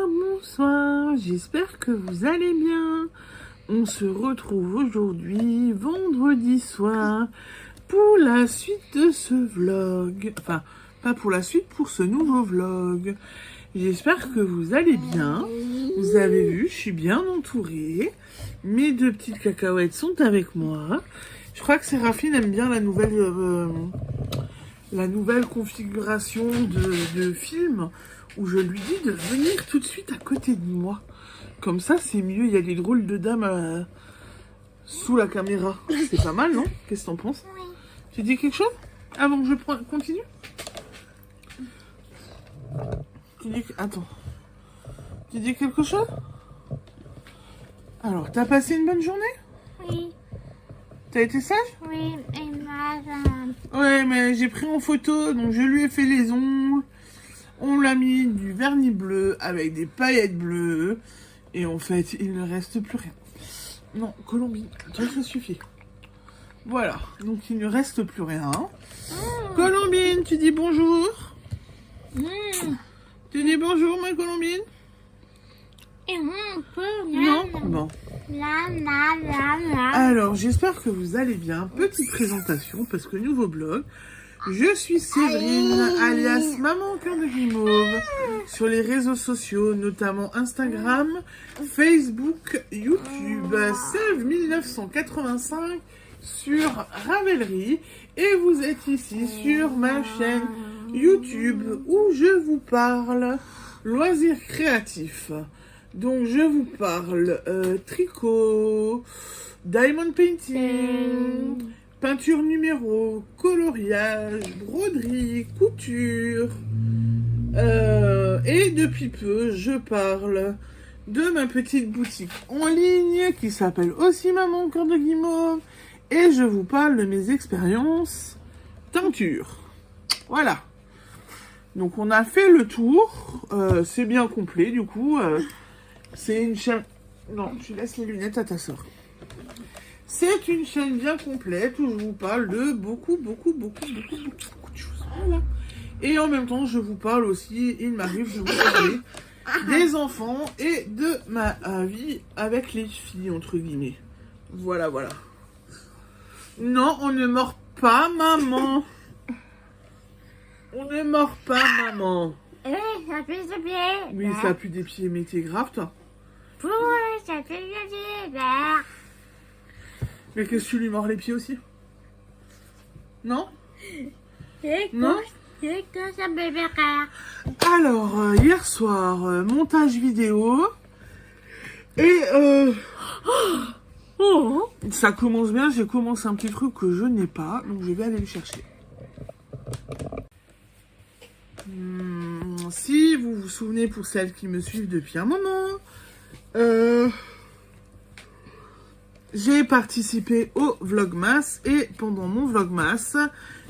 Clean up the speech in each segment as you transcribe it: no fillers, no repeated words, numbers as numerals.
Bonsoir, j'espère que vous allez bien. On se retrouve aujourd'hui, vendredi soir, pour la suite de ce vlog. Enfin, pas pour la suite, pour ce nouveau vlog. J'espère que vous allez bien. Vous avez vu, je suis bien entourée. Mes deux petites cacahuètes sont avec moi. Je crois que Séraphine aime bien la nouvelle configuration de film où je lui dis de venir tout de suite à côté de moi. Comme ça, c'est mieux. Il y a des drôles de dames sous la caméra. C'est pas mal, non? Qu'est-ce que t'en penses? Oui. Tu dis quelque chose avant que je continue? Attends. Tu dis quelque chose? Alors, t'as passé une bonne journée? Oui. T'as été sage? Oui, et madame. Ouais, mais j'ai pris en photo, donc je lui ai fait les ongles. On l'a mis du vernis bleu avec des paillettes bleues. Et en fait, il ne reste plus rien. Non, Colombine, toi ça suffit. Voilà, donc il ne reste plus rien. Colombine, tu dis bonjour. Tu dis bonjour, ma Colombine? Non? Bon. Alors, j'espère que vous allez bien. Petite présentation, parce que nouveau blog. Je suis Séverine, alias Maman au cœur de guimauve, sur les réseaux sociaux, notamment Instagram, Facebook, YouTube, Sève 1985 sur Ravelry. Et vous êtes ici sur ma chaîne YouTube où je vous parle loisirs créatifs. Donc je vous parle tricot, diamond painting, peinture numéro, coloriage, broderie, couture. Et depuis peu, je parle de ma petite boutique en ligne qui s'appelle aussi Maman au cœur de guimauve. Et je vous parle de mes expériences teinture. Voilà. Donc on a fait le tour. C'est bien complet du coup. C'est une chaîne... Non, tu laisses les lunettes à ta soeur. C'est une chaîne bien complète où je vous parle de beaucoup de choses. Voilà. Et en même temps, je vous parle aussi, il m'arrive de vous parler des enfants et de ma vie avec les filles, entre guillemets. Voilà, voilà. Non, on ne mord pas, maman. On ne mord pas, maman. Ça pue des pieds. Oui, ça pue des pieds, mais t'es grave, toi. Ça pue des pieds. Mais qu'est-ce que tu lui mords les pieds aussi? Non? Non? C'est que ça bébé rare. Alors, hier soir, montage vidéo. Et ça commence bien, j'ai commencé un petit truc que je n'ai pas, donc je vais aller le chercher. Si vous vous souvenez, pour celles qui me suivent depuis un moment, j'ai participé au Vlogmas et pendant mon Vlogmas,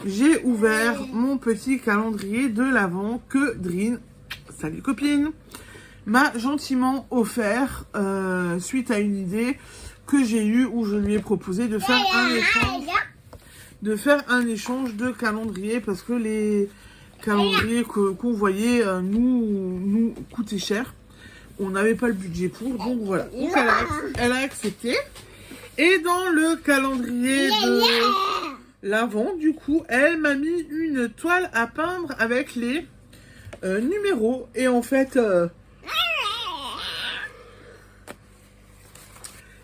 j'ai ouvert mon petit calendrier de l'Avent que Drine, salut copine, m'a gentiment offert suite à une idée que j'ai eue où je lui ai proposé de faire un échange de calendrier parce que les calendriers qu'on voyait nous coûtaient cher. On n'avait pas le budget pour, donc voilà. Donc elle a accepté. Et dans le calendrier de l'Avent, du coup, elle m'a mis une toile à peindre avec les numéros. Et en fait,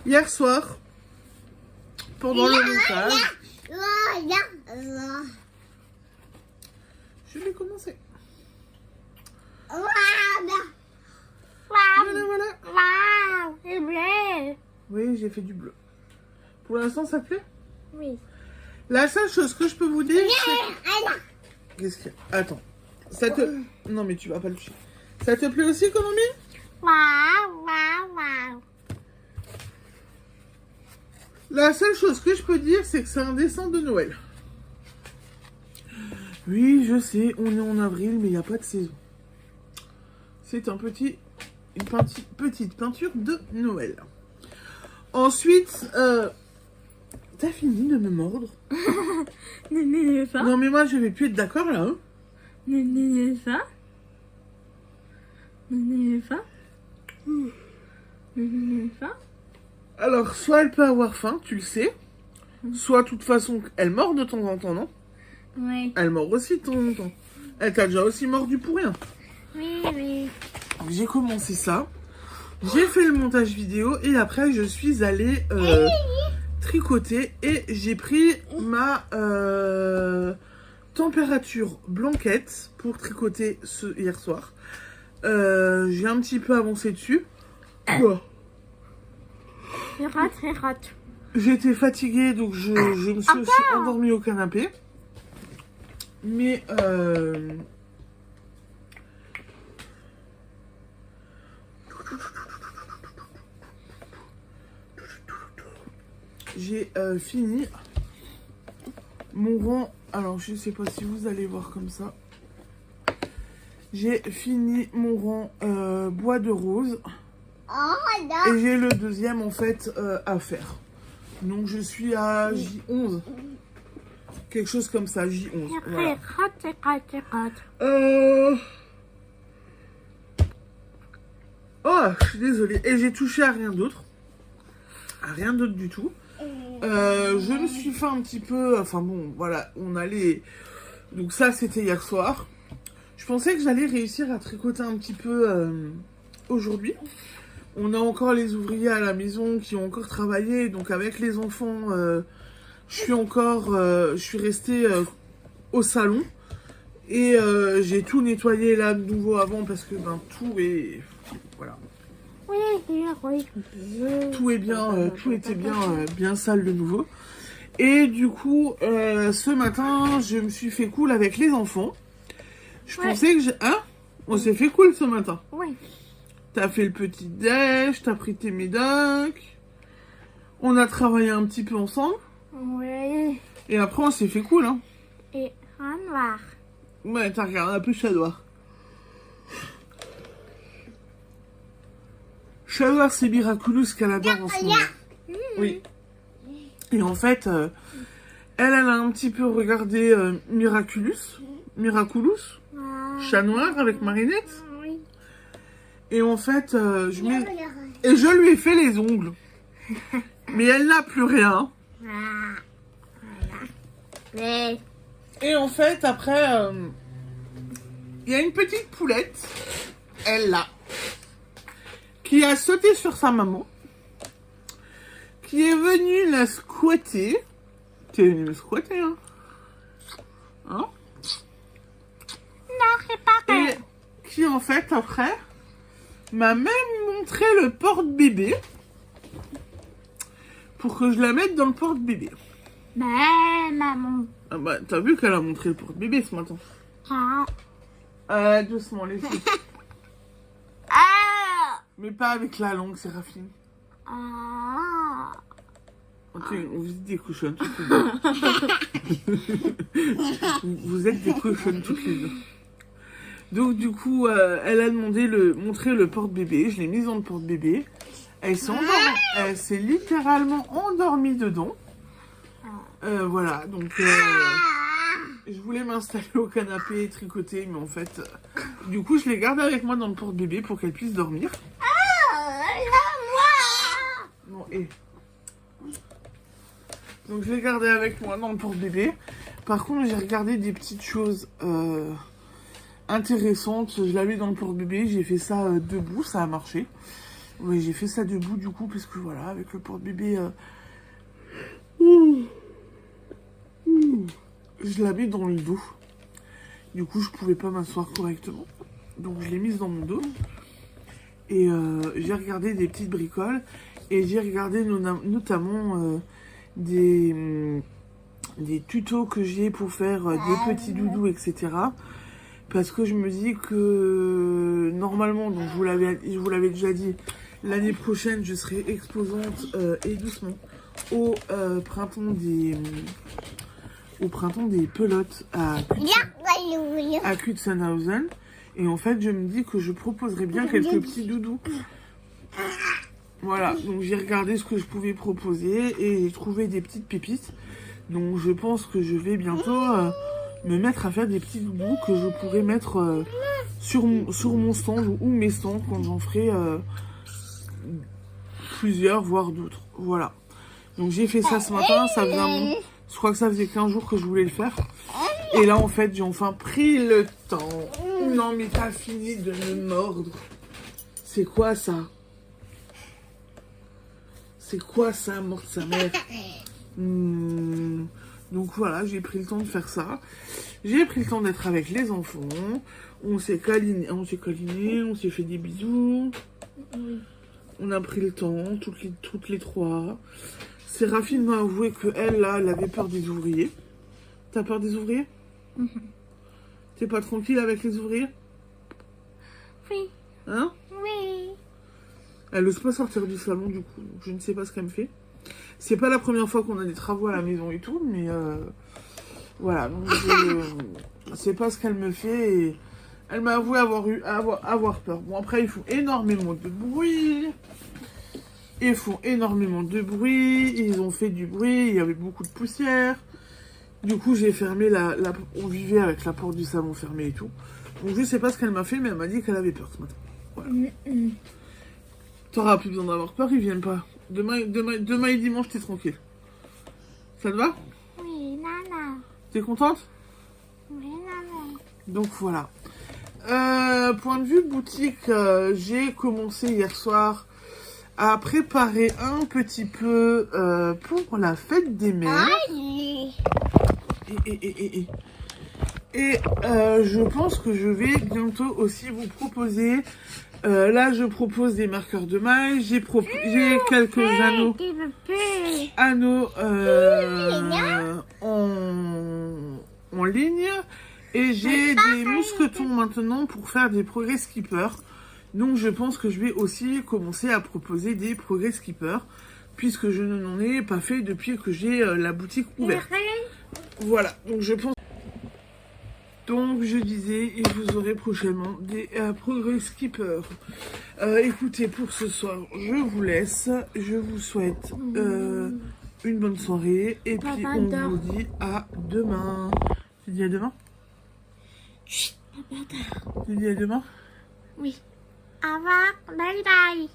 hier soir, pendant le montage, je vais commencer. Voilà. C'est bleu. Oui, j'ai fait du bleu. Pour l'instant, ça te plaît? Oui. La seule chose que je peux vous dire, c'est... Qu'est-ce qu'il y a? Attends. Ça te... Non, mais tu vas pas le toucher. Ça te plaît aussi, Colombie? Waouh. La seule chose que je peux dire, c'est que c'est un dessin de Noël. Oui, je sais, on est en avril, mais il n'y a pas de saison. C'est une petite peinture de Noël. Ensuite, t'as fini de me mordre? Non, mais moi, je vais plus être d'accord, là. Hein. Ça? Alors, soit elle peut avoir faim, tu le sais. Soit, de toute façon, elle mord de temps en temps, non? Oui. Elle mord aussi de temps en temps. Elle t'a déjà aussi mordu pour rien. Oui, oui. Donc, j'ai commencé ça. J'ai fait le montage vidéo et après, je suis allée tricoter et j'ai pris ma température blanquette pour tricoter hier soir. J'ai un petit peu avancé dessus. Quoi? Il rate. J'étais fatiguée, donc je me suis aussi endormie au canapé. Mais j'ai fini mon rang. Alors, je sais pas si vous allez voir comme ça. J'ai fini mon rang bois de rose. Et j'ai le deuxième en fait à faire. Donc je suis à J11. Quelque chose comme ça, J11. Voilà. Oh, je suis désolée. Et j'ai touché à rien d'autre. À rien d'autre du tout. Je me suis fait un petit peu... Enfin bon, voilà, on allait... Donc ça, c'était hier soir. Je pensais que j'allais réussir à tricoter un petit peu aujourd'hui. On a encore les ouvriers à la maison qui ont encore travaillé. Donc avec les enfants, je suis restée au salon. Et j'ai tout nettoyé là de nouveau avant parce que ben, tout est... Voilà. Tout était bien sale de nouveau. Et du coup, ce matin, je me suis fait cool avec les enfants. Je pensais que hein? On s'est fait cool ce matin. Oui. T'as fait le petit déj, t'as pris tes médocs. On a travaillé un petit peu ensemble. Oui. Et après, on s'est fait cool, hein. Et un noir. Ouais, t'as regardé un peu Shadow. Shadow, c'est Miraculous qu'elle adore en ce moment. Oui. Et en fait, elle a un petit peu regardé Miraculous. Chat noir avec Marinette. Oui. Et en fait, je lui ai fait les ongles. Mais elle n'a plus rien. Oui. Et en fait, après, il y a une petite poulette, elle là, qui a sauté sur sa maman, qui est venue la squatter. Tu es venue me squatter, hein? Hein? Non, c'est pas vrai. Et qui, en fait, après, m'a même montré le porte-bébé pour que je la mette dans le porte-bébé. Mais maman. Ah bah, t'as vu qu'elle a montré le porte-bébé ce matin. Doucement, les filles. Mais pas avec la langue, Séraphine. Ok, vous êtes des cochonnes toutes les deux. Vous êtes des cochonnes toutes les deux. Donc du coup, elle a montré le porte-bébé. Je l'ai mise dans le porte-bébé. Elle s'est littéralement endormie dedans. Voilà, donc je voulais m'installer au canapé et tricoter, mais en fait, du coup, je l'ai gardée avec moi dans le porte-bébé pour qu'elle puisse dormir. Bon, et... Donc, je l'ai gardée avec moi dans le porte-bébé. Par contre, j'ai regardé des petites choses intéressantes. Je l'avais dans le porte-bébé, j'ai fait ça debout, ça a marché. Oui, j'ai fait ça debout, du coup, parce que voilà, avec le porte-bébé... je la mets dans le dos. Du coup, je pouvais pas m'asseoir correctement. Donc, je l'ai mise dans mon dos. Et j'ai regardé des petites bricoles. Et j'ai regardé notamment des tutos que j'ai pour faire des petits doudous, etc. Parce que je me dis que normalement, donc je vous l'avais déjà dit, l'année prochaine, je serai exposante et doucement au printemps des pelotes à Kutzenhausen. Et en fait, je me dis que je proposerais bien quelques petits doudous. Voilà, donc j'ai regardé ce que je pouvais proposer et j'ai trouvé des petites pépites. Donc je pense que je vais bientôt me mettre à faire des petits doudous que je pourrais mettre sur mon stand ou mes stands quand j'en ferai plusieurs, voire d'autres. Voilà. Donc j'ai fait ça ce matin, ça faisait je crois que ça faisait 15 jours que je voulais le faire. Et là en fait j'ai enfin pris le temps. Non mais t'as fini de me mordre. C'est quoi ça? C'est quoi ça, mordre sa mère? Donc voilà, j'ai pris le temps de faire ça. J'ai pris le temps d'être avec les enfants. On s'est câliné, on s'est fait des bisous. Oui. On a pris le temps, toutes les trois. Séraphine m'a avoué qu'elle, là, elle avait peur des ouvriers. T'as peur des ouvriers? T'es pas tranquille avec les ouvriers? Oui. Hein? Oui. Elle n'ose pas sortir du salon, du coup. Je ne sais pas ce qu'elle me fait. C'est pas la première fois qu'on a des travaux à la maison et tout, mais voilà. Donc je sais pas ce qu'elle me fait. Et elle m'a avoué avoir peur. Bon, après, ils font énormément de bruit. Ils font énormément de bruit. Ils ont fait du bruit. Il y avait beaucoup de poussière. Du coup, j'ai fermé on vivait avec la porte du salon fermée et tout. Donc, je sais pas ce qu'elle m'a fait, mais elle m'a dit qu'elle avait peur ce matin. Voilà. T'auras plus besoin d'avoir peur, ils viennent pas. Demain et dimanche, t'es tranquille. Ça te va? Oui, nana. T'es contente? Oui, nana. Donc voilà. Point de vue boutique, j'ai commencé hier soir à préparer un petit peu pour la fête des mères. Aïe. Et je pense que je vais bientôt aussi vous proposer. Là, je propose des marqueurs de maille. J'ai quelques anneaux en ligne. Et j'ai des mousquetons maintenant pour faire des progrès skipper. Donc, je pense que je vais aussi commencer à proposer des progrès skipper. Puisque je n'en ai pas fait depuis que j'ai la boutique ouverte. Voilà, donc je pense... Donc je disais, et vous aurez prochainement des progrès skipper. Écoutez, pour ce soir, je vous laisse. Je vous souhaite une bonne soirée. Et puis Papa on dort. vous dit à demain. Tu dis à demain? Chut, papa dort. Tu dis à demain? Oui. Au revoir. Bye bye.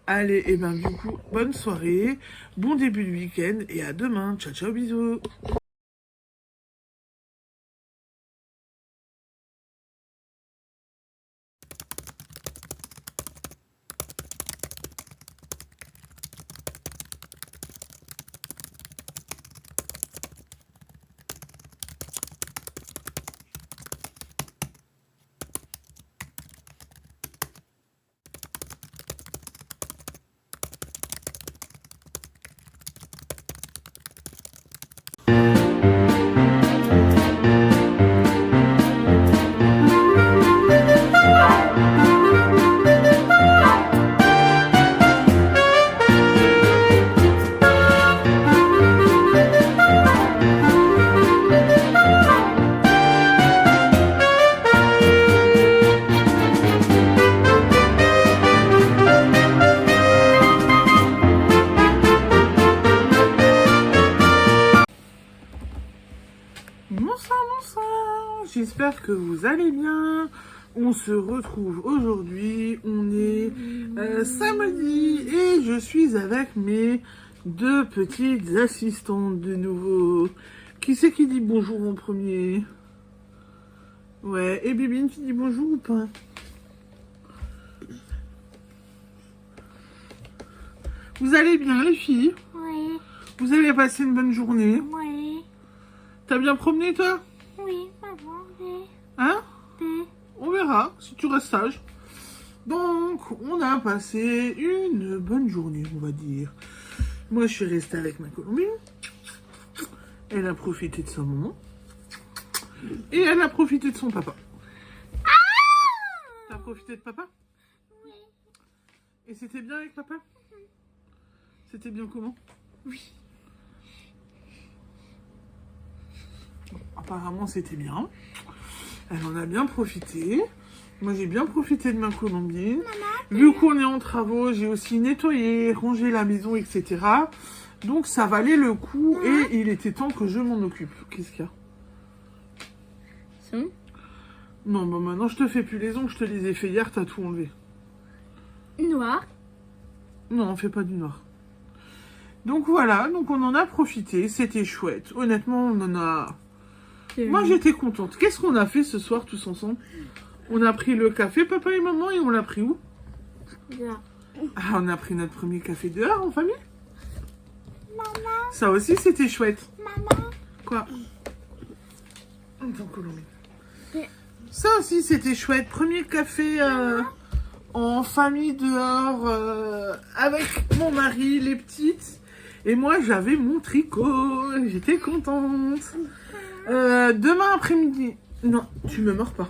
Allez, et ben du coup, bonne soirée, bon début de week-end et à demain. Ciao, ciao, bisous. Bonsoir, j'espère que vous allez bien. On se retrouve aujourd'hui, on est samedi et je suis avec mes deux petites assistantes de nouveau. Qui c'est qui dit bonjour en premier? Ouais, et Bibine, tu dis bonjour ou pas? Vous allez bien les filles? Oui. Vous avez passé une bonne journée? Oui. T'as bien promené toi? Oui, maman. Oui. Hein? Oui. On verra si tu restes sage. Donc, on a passé une bonne journée, on va dire. Moi, je suis restée avec ma Colombine. Elle a profité de sa maman. Et elle a profité de son papa. T'as profité de papa? Oui. Et c'était bien avec papa? C'était bien comment? Oui. Bon, apparemment, c'était bien. Elle en a bien profité. Moi, j'ai bien profité de ma Colombine. Vu qu'on est en travaux, j'ai aussi nettoyé, rangé la maison, etc. Donc, ça valait le coup et il était temps que je m'en occupe. Qu'est-ce qu'il y a? Son. Non, bah maintenant, je te fais plus les ongles. Je te les ai fait hier, t'as tout enlevé. Noir. Non, on fait pas du noir. Donc voilà, donc on en a profité, c'était chouette. Honnêtement, on en a... Moi, j'étais contente. Qu'est-ce qu'on a fait ce soir tous ensemble? On a pris le café, papa et maman, et on l'a pris où? Là. Ah, on a pris notre premier café dehors en famille. Maman, Ça aussi, c'était chouette. maman. Quoi? Attends, Colombie. Mais- Ça aussi, c'était chouette. Premier café en famille dehors avec mon mari, les petites. Et moi, j'avais mon tricot. J'étais contente. Demain après-midi... Non, tu me mords pas.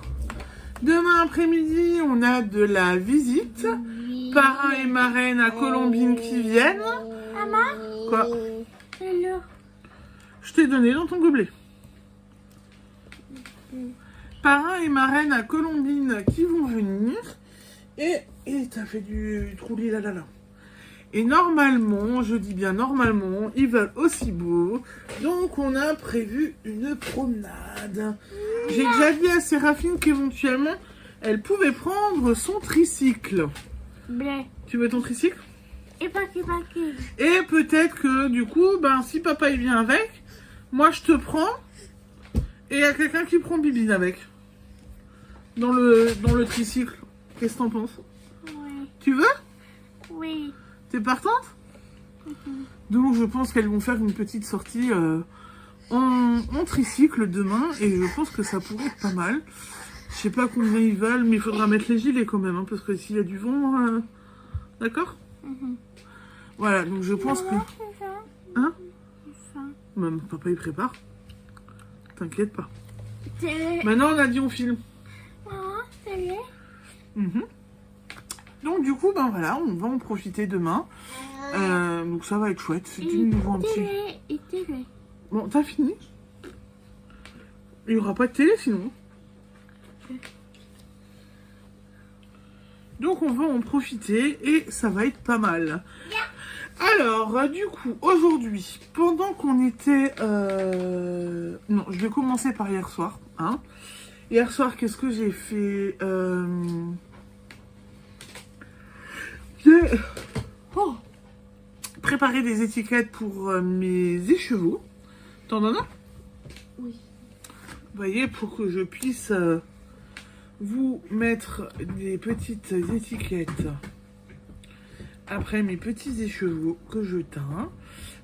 Demain après-midi, on a de la visite. Parrain et marraine à Colombine qui viennent. Maman, Quoi? c'est l'eau. Je t'ai donné dans ton gobelet. Parrain et marraine à Colombine qui vont venir. Et t'as fait du troulis là là là. Et normalement, je dis bien normalement, ils veulent aussi beau. Donc on a prévu une promenade. J'ai déjà dit à Séraphine qu'éventuellement, elle pouvait prendre son tricycle. Bleu. Tu veux ton tricycle? Et pas qui. Et peut-être que du coup, ben si papa il vient avec, moi je te prends. Et il y a quelqu'un qui prend Bibine avec. Dans le tricycle. Qu'est-ce que t'en penses? Oui. Tu veux? Oui. T'es partante? Donc je pense qu'elles vont faire une petite sortie en tricycle demain. Et je pense que ça pourrait être pas mal. Je sais pas combien ils veulent, mais il faudra mettre les gilets quand même. Hein, parce que s'il y a du vent... D'accord? Voilà, donc je pense que... C'est ça. Hein? C'est ça. Même papa il prépare. T'inquiète pas. C'est... Maintenant on a dit on filme. Maman, c'est vrai. Mhm. Donc du coup, ben voilà, on va en profiter demain. Donc ça va être chouette. C'est du nouveau un petit... Et télé. Bon, t'as fini? Il n'y aura pas de télé sinon. Donc on va en profiter et ça va être pas mal. Alors, du coup, aujourd'hui, pendant qu'on était... Non, je vais commencer par hier soir. Hein. Hier soir, qu'est-ce que j'ai fait J'ai préparé des étiquettes pour mes écheveaux. T'en as un? Oui. Vous voyez, pour que je puisse vous mettre des petites étiquettes après mes petits écheveaux que je teins.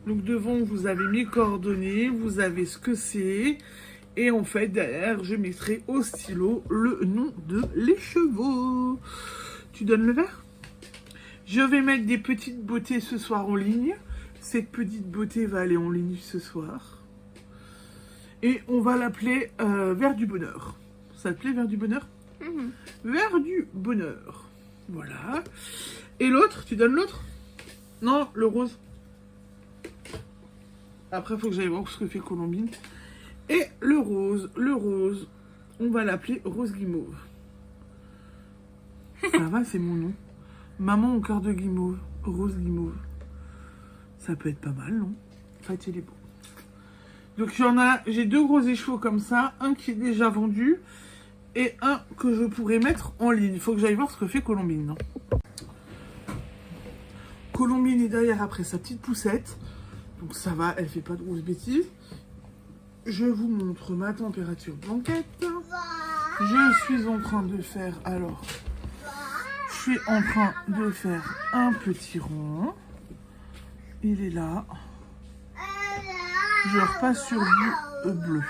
Donc devant, vous avez mes coordonnées, vous avez ce que c'est. Et en fait, derrière, je mettrai au stylo le nom de l'écheveau. Tu donnes le verre? Je vais mettre des petites beautés ce soir en ligne. Cette petite beauté va aller en ligne ce soir. Et on va l'appeler Vers du bonheur. Ça te plaît, Vers du bonheur? Vers du bonheur. Voilà. Et l'autre, tu donnes l'autre? Non, le rose. Après, il faut que j'aille voir ce que fait Colombine. Et le rose, on va l'appeler Rose Guimauve. Ça va, c'est mon nom. Maman au cœur de guimauve, Rose Guimauve. Ça peut être pas mal, non? En fait, il est beau. Donc, j'ai deux gros écheveaux comme ça. Un qui est déjà vendu. Et un que je pourrais mettre en ligne. Il faut que j'aille voir ce que fait Colombine. Non, Colombine est derrière après sa petite poussette. Donc ça va, elle fait pas de grosses bêtises. Je vous montre ma température blanquette. Je suis en train de faire, je suis en train de faire un petit rond. Il est là. Je repasse sur du bleu.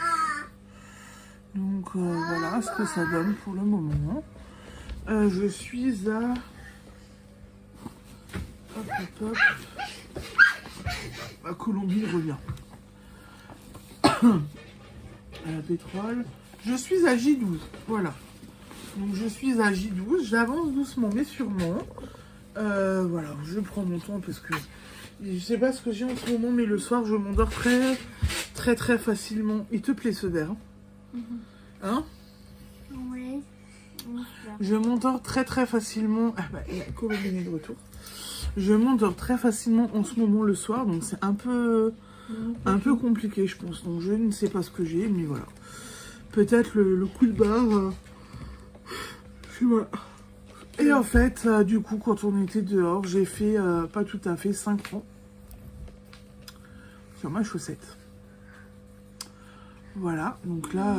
Donc voilà ce que ça donne pour le moment. Je suis à... Hop, hop, hop. La Colombie revient. À la pétrole. Je suis à J12. Voilà. Donc je suis à J12. J'avance doucement mais sûrement. Voilà. Je prends mon temps parce que je sais pas ce que j'ai en ce moment, mais le soir je m'endors très facilement. Il te plaît ce verre? Hein? Oui. Je m'endors très facilement. Ah bah, la Colombine est de retour. Je m'endors très facilement en ce moment le soir, donc c'est un peu compliqué, je pense. Donc je ne sais pas ce que j'ai, mais voilà. Peut-être le coup de barre. Voilà. Et en fait, du coup, quand on était dehors, j'ai fait, pas tout à fait, 5 rangs sur ma chaussette. Voilà, donc là,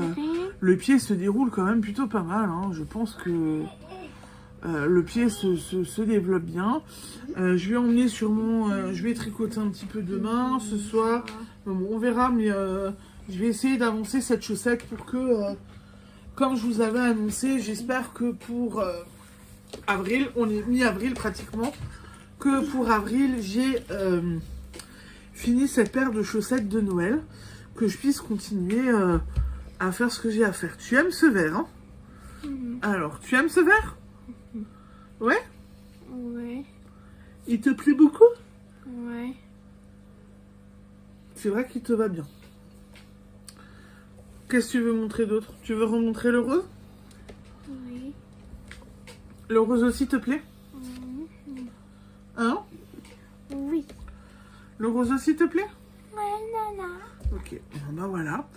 le pied se déroule quand même plutôt pas mal. Hein. Je pense que le pied se développe bien. Je vais emmener sur mon... je vais tricoter un petit peu demain, ce soir. Bon, on verra, mais je vais essayer d'avancer cette chaussette pour que, comme je vous avais annoncé, j'espère que pour avril, on est mi-avril pratiquement, que pour avril, j'ai fini cette paire de chaussettes de Noël, que je puisse continuer à faire ce que j'ai à faire. Tu aimes ce verre, hein? Alors, tu aimes ce verre? Ouais? Ouais. Il te plaît beaucoup? Ouais. C'est vrai qu'il te va bien. Qu'est-ce que tu veux montrer d'autre? Tu veux remontrer le rose? Oui. Le rose aussi te plaît? Hein? Oui. Le rose aussi te plaît? Ouais, non. Ok, bon, bah voilà.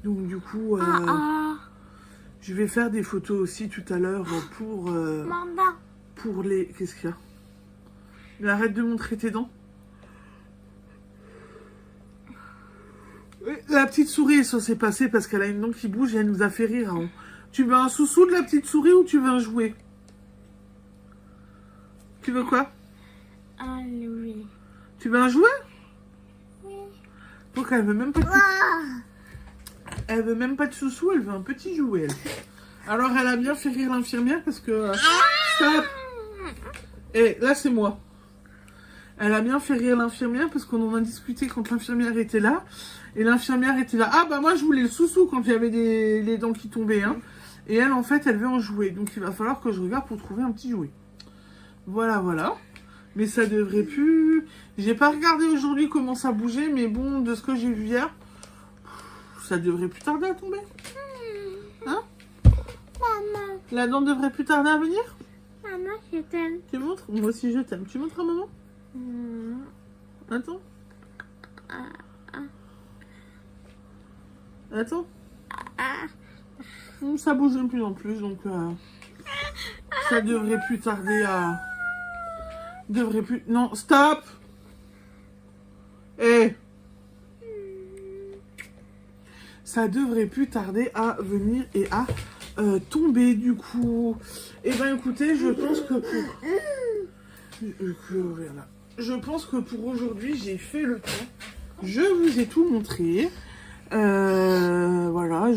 Donc du coup, Ah. je vais faire des photos aussi tout à l'heure Maman. pour les... Qu'est-ce qu'il y a? Mais arrête de montrer tes dents. La petite souris, ça s'est passé parce qu'elle a une dent qui bouge et elle nous a fait rire. Hein. Tu veux un sous-sous de la petite souris ou tu veux un jouet? Tu veux quoi? Ah oui. Tu veux un jouet? Oui. Donc elle veut même pas de... Elle veut même pas de sous-sous, elle veut un petit jouet. Elle. Alors elle a bien fait rire l'infirmière parce que... Stop! Et là c'est moi. Elle a bien fait rire l'infirmière parce qu'on en a discuté quand l'infirmière était là. Et l'infirmière était là. Ah bah moi je voulais le sous-sous quand il y avait les dents qui tombaient. Hein. Et elle en fait elle veut en jouer. Donc il va falloir que je regarde pour trouver un petit jouet. Voilà, voilà. Mais ça devrait plus... J'ai pas regardé aujourd'hui comment ça bougeait. Mais bon, de ce que j'ai vu hier, ça devrait plus tarder à tomber. Hein? Maman. La dent devrait plus tarder à venir? Maman, je t'aime. Tu montres? Moi aussi je t'aime. Tu montres à maman? Attends. Attends. Ça bouge de plus en plus, donc ça devrait plus tarder à... Devrait plus... Non, stop! Eh! Ça devrait plus tarder à venir et à tomber, du coup. Eh ben, écoutez, je pense que pour... Voilà. Je pense que pour aujourd'hui, j'ai fait le tour. Je vous ai tout montré. Voilà,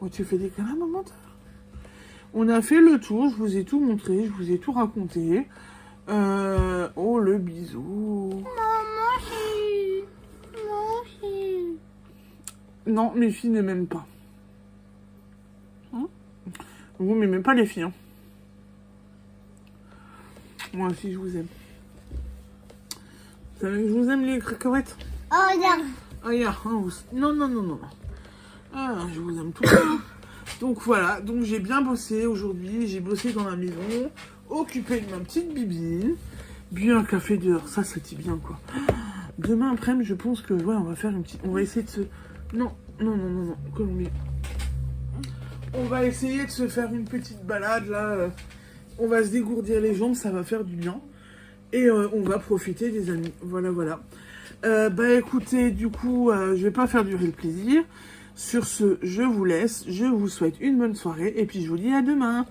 Oh, tu fais des câlins, maman? On a fait le tour, je vous ai tout montré, je vous ai tout raconté. Oh, le bisou. Maman, Non, mes filles ne m'aiment pas. Hein? Vous m'aimez pas, les filles. Hein? Moi aussi, je vous aime. Vous savez que je vous aime, les cacahuètes? Oh, non. Ah, yeah, hein, non, non, non, non. Ah, je vous aime tout le temps. Donc voilà, donc j'ai bien bossé aujourd'hui. J'ai bossé dans la maison, occupé de ma petite bibine. Bu un café dehors, ça dit bien quoi. Demain après-midi, je pense que ouais, on va faire une petite... On va essayer de se... Non, non, non, non, non, Colombie. On va essayer de se faire une petite balade là. On va se dégourdir les jambes, ça va faire du bien. Et on va profiter des amis. Voilà, voilà. Bah écoutez, du coup, je vais pas faire durer le plaisir. Sur ce, je vous laisse. Je vous souhaite une bonne soirée. Et puis je vous dis à demain.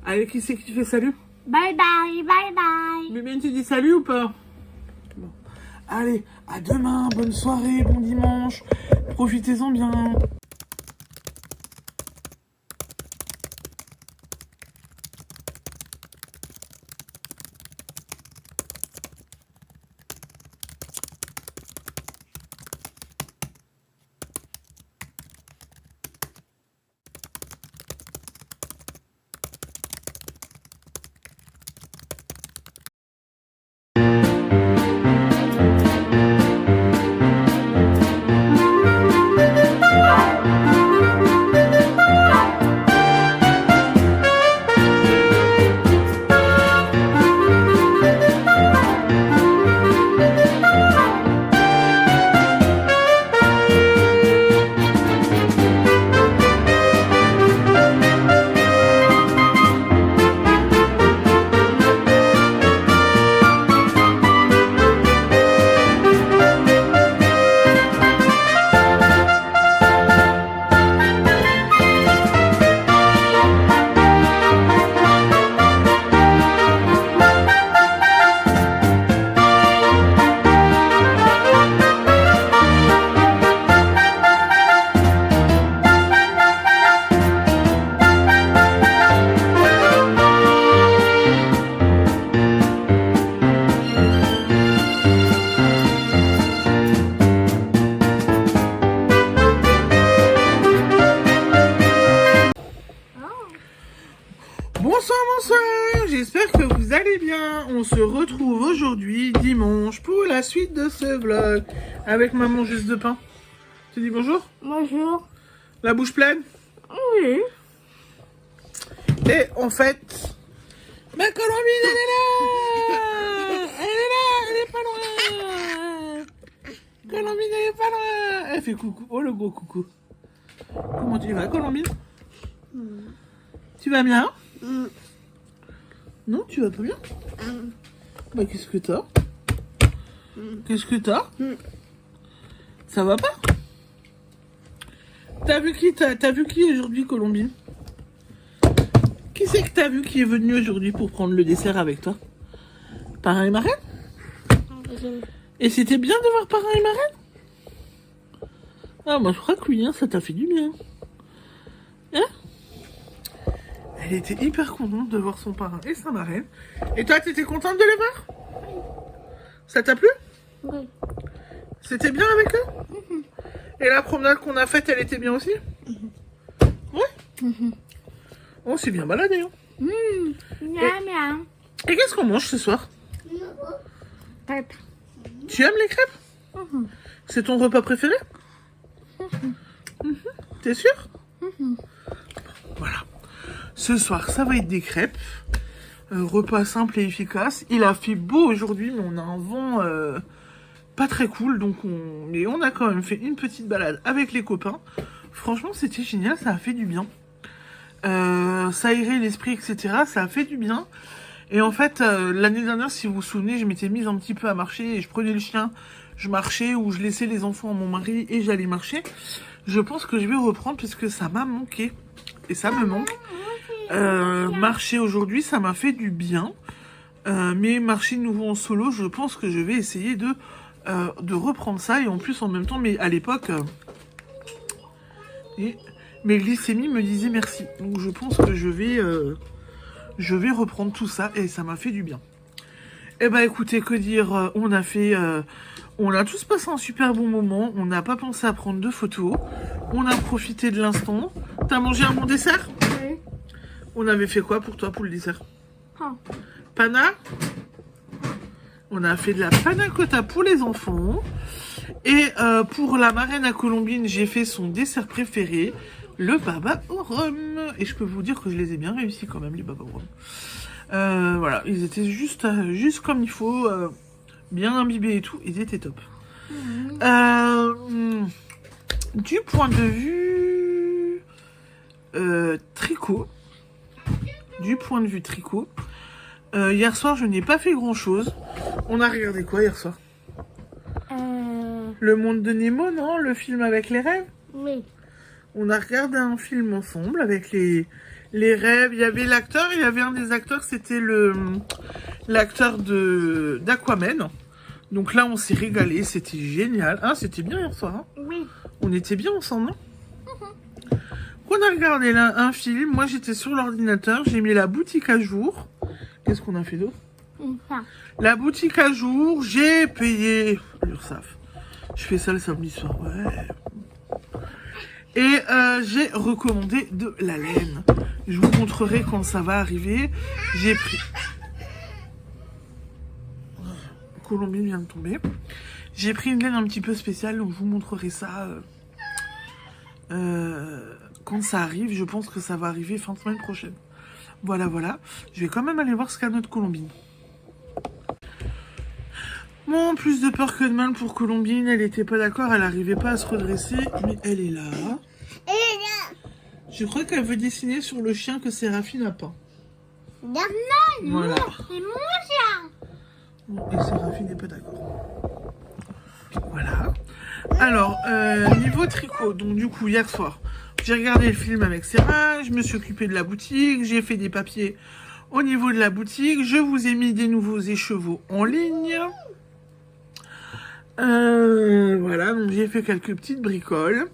Allez, qui c'est qui fait salut? Bye bye, bye bye. Mais bien, tu dis salut ou pas? Bon. Allez, à demain. Bonne soirée, bon dimanche. Profitez-en bien. se retrouve aujourd'hui, dimanche, pour la suite de ce vlog. Avec maman juste de pain. Tu dis bonjour? Bonjour. La bouche pleine? Oui. Et en fait, ma Colombine, elle est là! Elle est là, elle est pas loin! Colombine, elle est pas loin! Elle fait coucou. Oh, le gros coucou. Comment tu vas, Colombine? Tu vas bien? Non, tu vas pas bien? Bah, qu'est-ce que t'as? Qu'est-ce que t'as? Ça va pas? T'as vu qui aujourd'hui, Colombine? Qui c'est que t'as vu qui est venu aujourd'hui pour prendre le dessert avec toi? Parrain et marraine? Et c'était bien de voir parrain et marraine? Ah, moi je crois que oui, hein, ça t'a fait du bien. Hein? Elle était hyper contente de voir son parrain et sa marraine. Et toi, t'étais contente de les voir? Ça t'a plu? Oui. C'était bien avec eux? Et la promenade qu'on a faite, elle était bien aussi? Ouais? On s'est bien baladé. Hein. Miam, miam. Et qu'est-ce qu'on mange ce soir? Crêpes. Tu aimes les crêpes? C'est ton repas préféré? T'es sûr? Voilà. Ce soir, ça va être des crêpes. Repas simple et efficace. Il a fait beau aujourd'hui, mais on a un vent pas très cool. Donc mais on a quand même fait une petite balade avec les copains. Franchement, c'était génial, ça a fait du bien. Ça a aéré l'esprit, etc. Ça a fait du bien. Et en fait, l'année dernière, si vous vous souvenez, je m'étais mise un petit peu à marcher et je prenais le chien, je marchais ou je laissais les enfants à mon mari et j'allais marcher. Je pense que je vais reprendre parce que ça m'a manqué. Et ça me manque. Marcher aujourd'hui, ça m'a fait du bien. Mais marcher de nouveau en solo, je pense que je vais essayer de reprendre ça. Et en plus, en même temps, mais à l'époque... mes glycémies me disaient merci. Donc je pense que je vais reprendre tout ça et ça m'a fait du bien. Eh ben écoutez, que dire, on a tous passé un super bon moment. On n'a pas pensé à prendre de photos. On a profité de l'instant. T'as mangé un bon dessert? Oui. On avait fait quoi pour toi pour le dessert? Ah. Pana? On a fait de la panna cotta pour les enfants. Et pour la marraine à Colombine, j'ai fait son dessert préféré, le baba au rhum. Et je peux vous dire que je les ai bien réussis quand même, les baba au rhum. Voilà, ils étaient juste comme il faut, bien imbibés et tout, ils étaient top. Du point de vue tricot, hier soir je n'ai pas fait grand chose. On a regardé quoi hier soir? Le monde de Nemo, non? Le film avec les rêves? Oui. On a regardé un film ensemble avec les rêves. Il y avait l'acteur, il y avait un des acteurs, c'était l'acteur d'Aquaman. Donc là, on s'est régalé, c'était génial. Hein, c'était bien hier soir. Hein, Oui. on était bien ensemble, non? On a regardé là un film. Moi, j'étais sur l'ordinateur, j'ai mis la boutique à jour. Qu'est-ce qu'on a fait d'autre? Ça. La boutique à jour, j'ai payé l'URSSAF. Je fais ça le samedi soir, ouais. Et j'ai recommandé de la laine. Je vous montrerai quand ça va arriver. J'ai pris... Colombine vient de tomber. J'ai pris une laine un petit peu spéciale, donc je vous montrerai ça quand ça arrive. Je pense que ça va arriver fin de semaine prochaine. Voilà, voilà. Je vais quand même aller voir ce qu'a notre Colombine. Bon, plus de peur que de mal pour Colombine. Elle était pas d'accord, elle n'arrivait pas à se redresser. Mais elle est là. Je crois qu'elle veut dessiner sur le chien que Séraphine n'a pas. Non, Voilà. c'est mon chien. Bon, et Séraphine n'est pas d'accord. Voilà. Alors, niveau tricot, donc du coup, hier soir, j'ai regardé le film avec Séra, je me suis occupée de la boutique, j'ai fait des papiers au niveau de la boutique, je vous ai mis des nouveaux écheveaux en ligne. Voilà, donc j'ai fait quelques petites bricoles.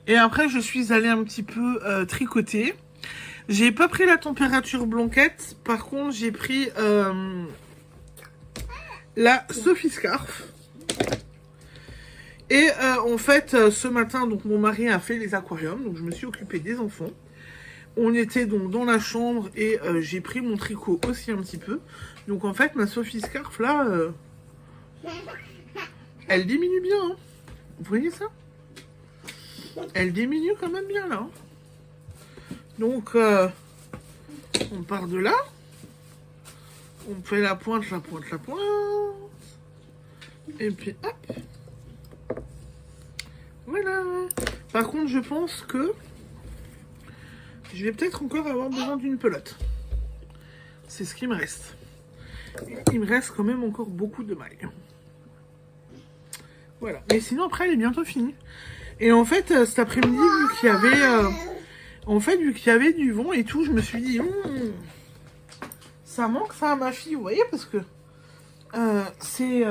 Et après, je suis allée un petit peu tricoter. J'ai pas pris la température blanquette. Par contre, j'ai pris la Sophie Scarf. Et en fait, ce matin, donc mon mari a fait les aquariums. Donc, je me suis occupée des enfants. on était donc dans la chambre et j'ai pris mon tricot aussi un petit peu. Donc en fait, ma Sophie Scarf là, elle diminue bien. Hein. Vous voyez ça? Elle diminue quand même bien là. Hein. Donc on part de là. On fait la pointe, la pointe, la pointe. Et puis hop. Voilà. Par contre, je pense que je vais peut-être encore avoir besoin d'une pelote. C'est ce qui me reste. Il me reste quand même encore beaucoup de mailles. Voilà. Mais sinon, après, elle est bientôt finie. Et en fait, cet après-midi, vu qu'il y avait du vent et tout, je me suis dit, ça manque ça à ma fille, vous voyez, parce que c'est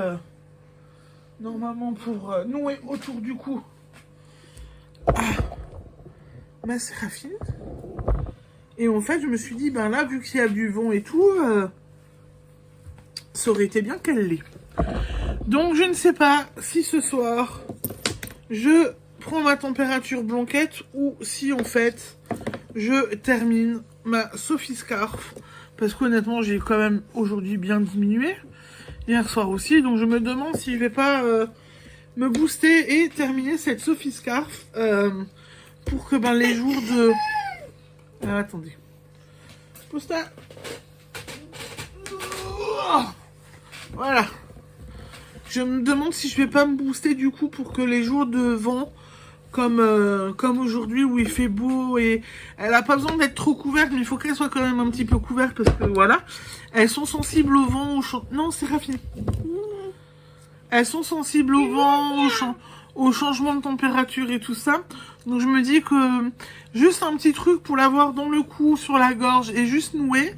normalement pour nouer autour du cou ma Séraphine. Et en fait, je me suis dit, ben là, vu qu'il y a du vent et tout, ça aurait été bien qu'elle l'ait. Donc, je ne sais pas si ce soir, je prends ma température blanquette ou si, en fait, je termine ma Sophie Scarf. Parce qu'honnêtement, j'ai quand même aujourd'hui bien diminué. Hier soir aussi. Donc, je me demande si je vais pas me booster et terminer cette Sophie Scarf pour que ben, les jours de... attendez. Pousse-toi. Voilà. Je me demande si je vais pas me booster du coup pour que les jours de vent, comme aujourd'hui où il fait beau et elle a pas besoin d'être trop couverte, mais il faut qu'elle soit quand même un petit peu couverte parce que voilà, elles sont sensibles au vent, non, c'est Séraphine. Elles sont sensibles au vent, au changement de température et tout ça. Donc je me dis que juste un petit truc pour l'avoir dans le cou, sur la gorge et juste nouer,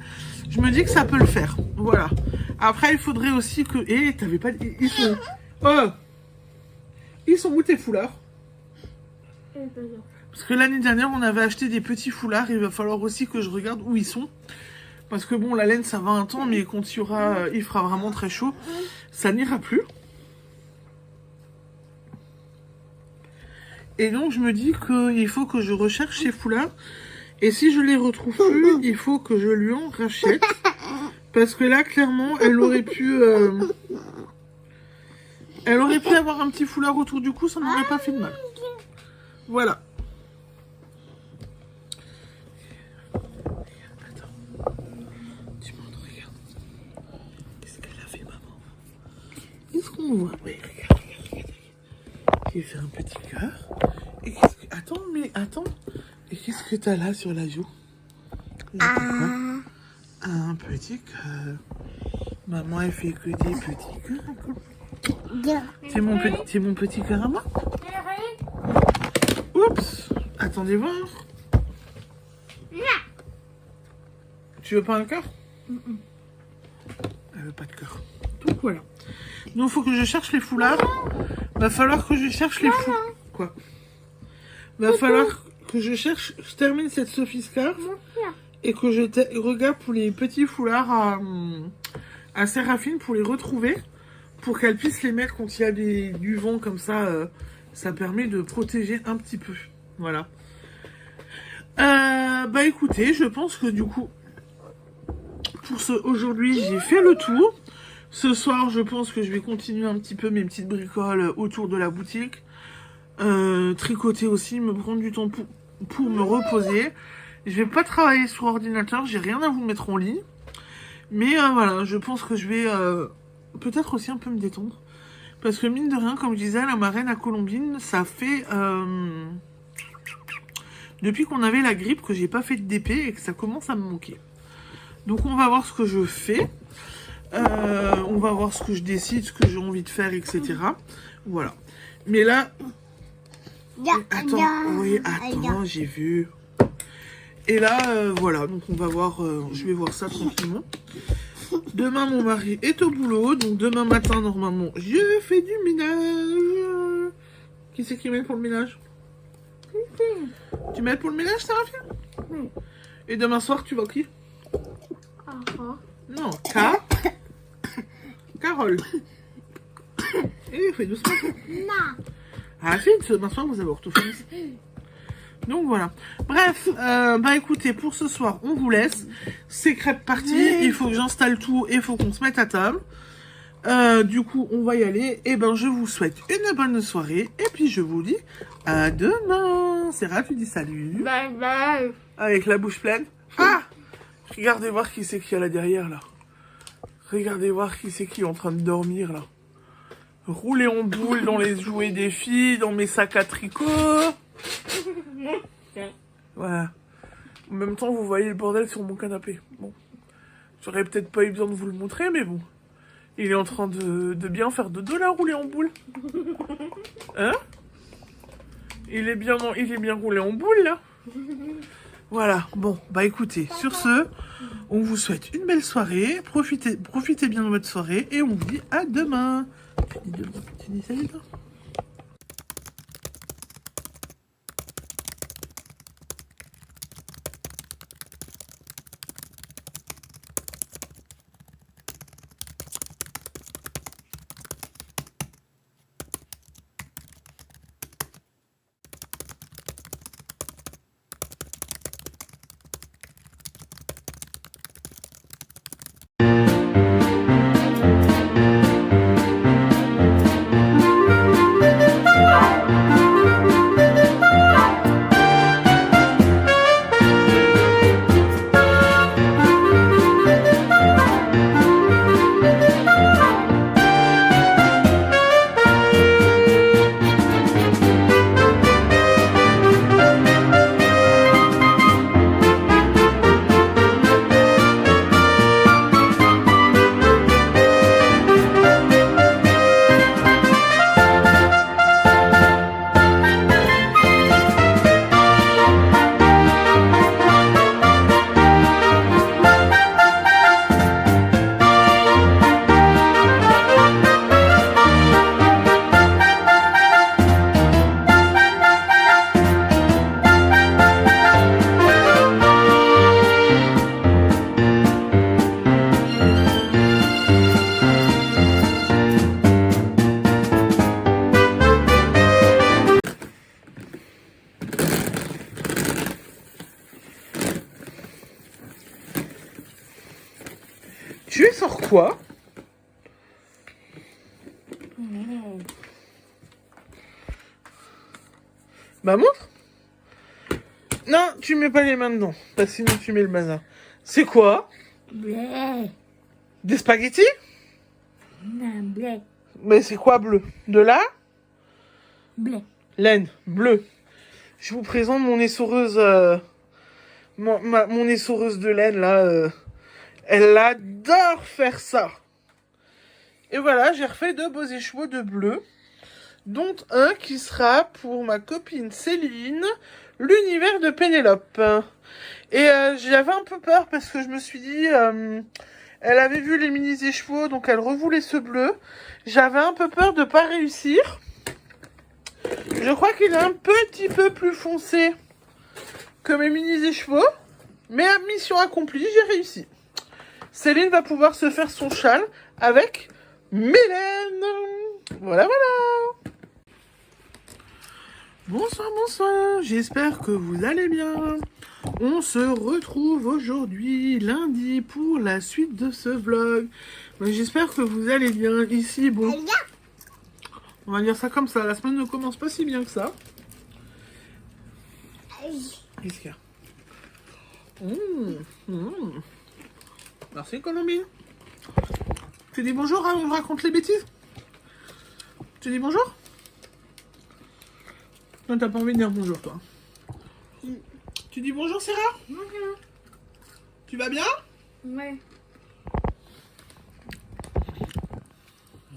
je me dis que ça peut le faire. Voilà. Après, il faudrait aussi que... Eh, t'avais pas... Ils sont... Oh, ils sont où tes foulards? Parce que l'année dernière, on avait acheté des petits foulards. Il va falloir aussi que je regarde où ils sont. Parce que bon, la laine, ça va un temps, mais quand il fera vraiment très chaud, ça n'ira plus. Et donc, je me dis qu'il faut que je recherche ces foulards. Et si je les retrouve plus, il faut que je lui en rachète. Parce que là, clairement, elle aurait pu avoir un petit foulard autour du cou, ça n'aurait pas fait de mal. Voilà. Attends. Tu montres, regarde. Qu'est-ce qu'elle a fait, maman? Qu'est-ce qu'on voit? Oui, regarde. J'ai fait un petit cœur. Et qu'est-ce que... Attends, mais attends. Et qu'est-ce que t'as là sur la joue? Un petit cœur. Maman, elle fait que des petits cœurs. C'est mon petit cœur à moi. Oups. Attendez voir. Tu veux pas un cœur? Elle veut pas de cœur. Donc voilà. Donc il faut que je cherche les foulards. Va falloir que je cherche les foulards. Quoi? Va falloir que je termine cette Sophie Scarf. Et que je regarde pour les petits foulards à Séraphine pour les retrouver. Pour qu'elle puisse les mettre quand il y a du vent comme ça. Ça permet de protéger un petit peu. Voilà. Bah écoutez, je pense que du coup, pour aujourd'hui, j'ai fait le tour. Ce soir, je pense que je vais continuer un petit peu mes petites bricoles autour de la boutique. Tricoter aussi, me prendre du temps pour me reposer. Je vais pas travailler sur ordinateur, j'ai rien à vous mettre en ligne. Mais voilà, je pense que je vais peut-être aussi un peu me détendre. Parce que mine de rien, comme je disais, la marraine à Colombine, ça fait... depuis qu'on avait la grippe, que j'ai pas fait de DP et que ça commence à me manquer. Donc on va voir ce que je fais. On va voir ce que je décide, ce que j'ai envie de faire, etc. Voilà. Mais là... Attends, j'ai vu... Et là, voilà, donc on va voir, je vais voir ça tranquillement. Demain, mon mari est au boulot, donc demain matin, normalement, je fais du ménage. Qui c'est qui m'aide pour le ménage? Tu m'aides pour le ménage, Séraphine? Oui. Et demain soir, tu vas qui? Non, Carole. Et fais doucement. Non. Ah, fille, demain soir, vous avez orthophoniste. Donc voilà. Bref, bah écoutez, pour ce soir, on vous laisse. C'est crêpes parti. Il faut que j'installe tout et il faut qu'on se mette à table. Du coup, on va y aller. Et ben, je vous souhaite une bonne soirée. Et puis, je vous dis à demain. Sarah, tu dis salut. Bye bye. Avec la bouche pleine. Ah! Regardez voir qui c'est qu'il y a là derrière, là. Regardez voir qui c'est qui est en train de dormir, là. Rouler en boule dans les jouets des filles, dans mes sacs à tricot. Voilà. En même temps, vous voyez le bordel sur mon canapé. Bon. J'aurais peut-être pas eu besoin de vous le montrer, mais bon. Il est en train de bien faire dodo, là, rouler en boule. Hein? Il est bien roulé en boule, là. Voilà. Bon, bah écoutez, sur ce, on vous souhaite une belle soirée. Profitez bien de votre soirée et on vous dit à demain. Tu dis salut, toi? Tu es sur quoi? Bah montre. Non, tu mets pas les mains dedans. Parce que sinon tu mets le bazar. C'est quoi? Blé. Des spaghettis? Non, blé. Mais c'est quoi bleu? De là? Blé. Laine, bleu. Je vous présente mon essoreuse... mon essoreuse de laine, là. Elle adore faire ça. Et voilà, j'ai refait 2 beaux écheveaux de bleu. Dont un qui sera pour ma copine Céline, l'univers de Pénélope. Et j'avais un peu peur parce que je me suis dit... elle avait vu les mini-écheveaux, donc elle revoulait ce bleu. J'avais un peu peur de ne pas réussir. Je crois qu'il est un petit peu plus foncé que mes mini-écheveaux. Mais mission accomplie, j'ai réussi. Céline va pouvoir se faire son châle avec Mélène. Voilà, voilà. Bonsoir, bonsoir. J'espère que vous allez bien. On se retrouve aujourd'hui, lundi, pour la suite de ce vlog. J'espère que vous allez bien. Ici, bon, on va dire ça comme ça. La semaine ne commence pas si bien que ça. Qu'est-ce qu'il y a? Merci, Colombine. Tu dis bonjour, hein, on raconte les bêtises? Tu dis bonjour? Non, t'as pas envie de dire bonjour, toi. Tu dis bonjour, Sarah? Bonjour. Tu vas bien? Ouais.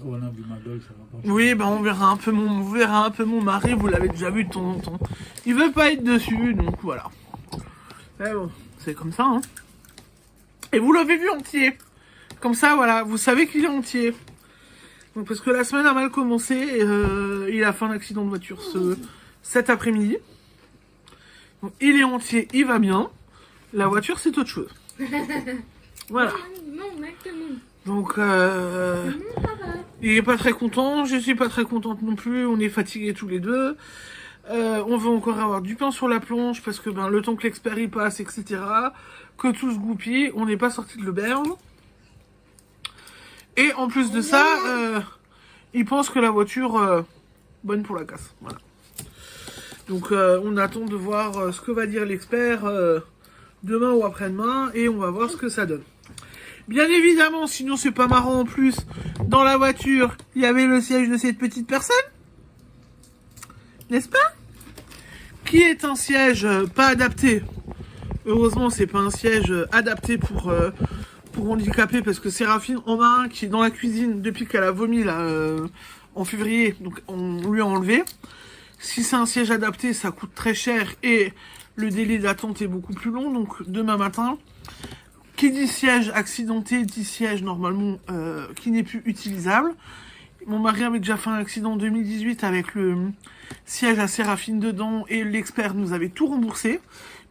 On a vu ma gueule, ça va pas. Oui, bah on verra un peu mon mari, vous l'avez déjà vu de temps en temps. Il veut pas être dessus, donc voilà. Mais bon, c'est comme ça, hein. Et vous l'avez vu entier. Comme ça, voilà, vous savez qu'il est entier. Donc, parce que la semaine a mal commencé, et, il a fait un accident de voiture cet après-midi. Donc, il est entier, il va bien. La voiture, c'est autre chose. Voilà. Non, maintenant. Donc, il est pas très content, je suis pas très contente non plus, on est fatigués tous les deux. On veut encore avoir du pain sur la planche parce que le temps que l'expert y passe, etc. Que tout se goupille, on n'est pas sorti de l'auberge. Et en plus de ça, ils pensent que la voiture bonne pour la casse. Voilà. Donc on attend de voir ce que va dire l'expert demain ou après-demain et on va voir ce que ça donne. Bien évidemment, sinon c'est pas marrant en plus, dans la voiture, il y avait le siège de cette petite personne. N'est-ce pas? Qui est un siège pas adapté. Heureusement, c'est pas un siège adapté pour handicapés parce que Séraphine en a un qui est dans la cuisine depuis qu'elle a vomi là, en février, donc on lui a enlevé. Si c'est un siège adapté, ça coûte très cher et le délai d'attente est beaucoup plus long. Donc demain matin, qui dit siège accidenté, dit siège normalement qui n'est plus utilisable. Mon mari avait déjà fait un accident en 2018 avec le siège à Séraphine dedans et l'expert nous avait tout remboursé.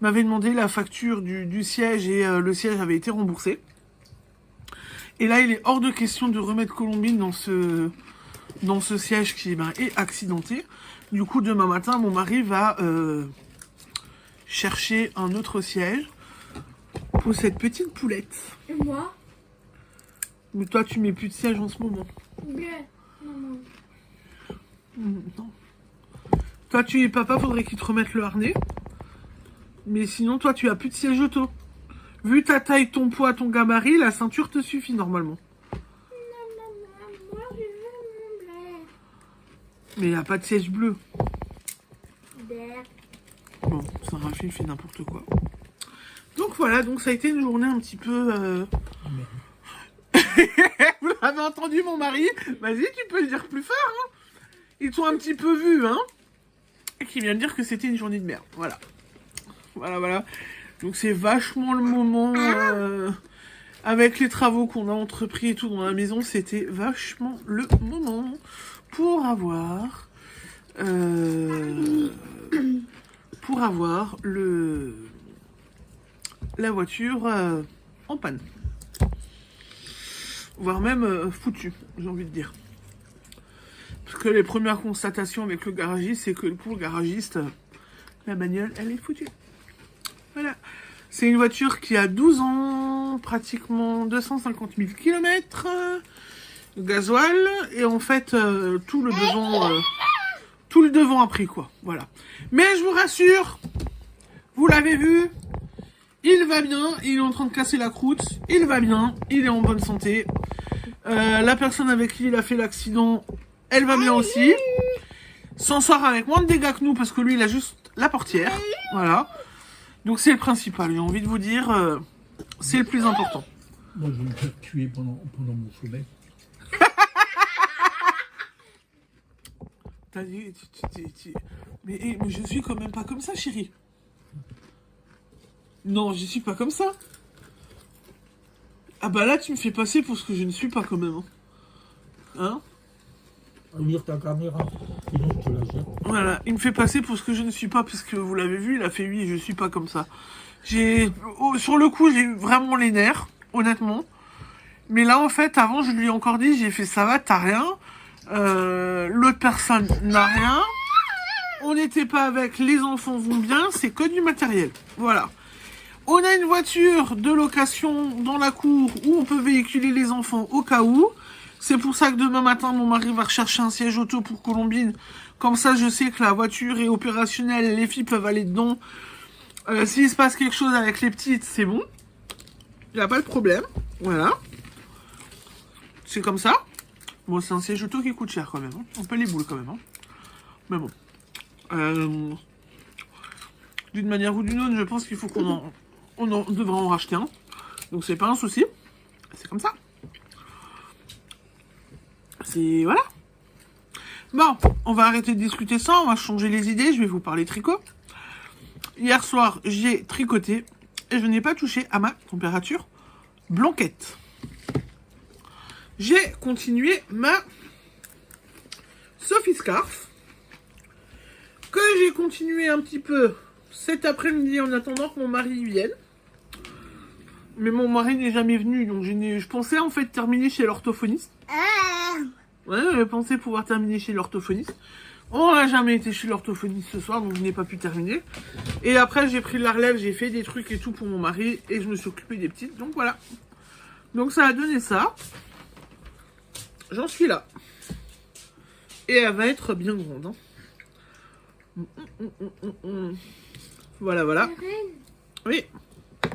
Il m'avait demandé la facture du siège et le siège avait été remboursé. Et là, il est hors de question de remettre Colombine dans ce siège qui est accidenté. Du coup, demain matin, mon mari va chercher un autre siège pour cette petite poulette. Et moi? Mais toi, tu mets plus de siège en ce moment. Bien. Maman. Non. Toi, tu es papa, faudrait qu'il te remette le harnais. Mais sinon, toi, tu as plus de siège auto. Vu ta taille, ton poids, ton gabarit, la ceinture te suffit normalement. Non, maman, moi je veux mon blé. Mais il n'y a pas de siège bleu. Vert. Bon, Sarah fait n'importe quoi. Donc voilà, donc ça a été une journée un petit peu... Vous l'avez entendu, mon mari? Vas-y, tu peux le dire plus fort. Hein. Ils t'ont un petit peu vu, hein. Et qui vient de dire que c'était une journée de merde. Voilà. Voilà. Donc c'est vachement le moment... avec les travaux qu'on a entrepris et tout dans la maison, c'était vachement le moment pour avoir... la voiture en panne. Voire même foutue, j'ai envie de dire. Parce que les premières constatations avec le garagiste, c'est que pour le garagiste, la bagnole, elle est foutue. Voilà. C'est une voiture qui a 12 ans, pratiquement 250 000 km, gasoil, et en fait, tout le devant a pris, quoi. Voilà. Mais je vous rassure, vous l'avez vu, il va bien, il est en train de casser la croûte, il va bien, il est en bonne santé. La personne avec qui il a fait l'accident, elle va bien aussi. S'en sort avec moins de dégâts que nous, parce que lui, il a juste la portière. Voilà. Donc c'est le principal, j'ai envie de vous dire, c'est le plus important. Moi, je vais me faire tuer pendant mon sommeil. T'as dit... Mais je suis quand même pas comme ça, chérie. Non, je suis pas comme ça. Ah bah là, tu me fais passer pour ce que je ne suis pas quand même. Hein? Ouvre ta caméra, sinon je te la jette. Voilà, il me fait passer pour ce que je ne suis pas, puisque vous l'avez vu, il a fait oui, je suis pas comme ça. Sur le coup, j'ai eu vraiment les nerfs, honnêtement. Mais là, en fait, avant, je lui ai encore dit, j'ai fait ça va, t'as rien. L'autre personne n'a rien. On n'était pas avec, les enfants vont bien, c'est que du matériel. Voilà. On a une voiture de location dans la cour où on peut véhiculer les enfants au cas où. C'est pour ça que demain matin, mon mari va rechercher un siège auto pour Colombine. Comme ça, je sais que la voiture est opérationnelle, les filles peuvent aller dedans. S'il se passe quelque chose avec les petites, c'est bon. Il n'y a pas de problème. Voilà. C'est comme ça. Bon, c'est un siège auto qui coûte cher quand même. Hein. On paie les boules quand même. Hein. Mais bon. D'une manière ou d'une autre, je pense qu'il faut on devra en racheter un. Donc c'est pas un souci. C'est comme ça. C'est... Voilà. Bon, on va arrêter de discuter ça. On va changer les idées. Je vais vous parler tricot. Hier soir, j'ai tricoté. Et je n'ai pas touché à ma température blanquette. J'ai continué ma Sophie Scarf. Que j'ai continué un petit peu cet après-midi en attendant que mon mari vienne. Mais mon mari n'est jamais venu, donc je pensais en fait terminer chez l'orthophoniste. Ouais, j'avais pensé pouvoir terminer chez l'orthophoniste. On n'a jamais été chez l'orthophoniste ce soir, donc je n'ai pas pu terminer. Et après, j'ai pris la relève, j'ai fait des trucs et tout pour mon mari, et je me suis occupée des petites, donc voilà. Donc ça a donné ça. J'en suis là. Et elle va être bien grande. Hein. Voilà, voilà. Oui. Donc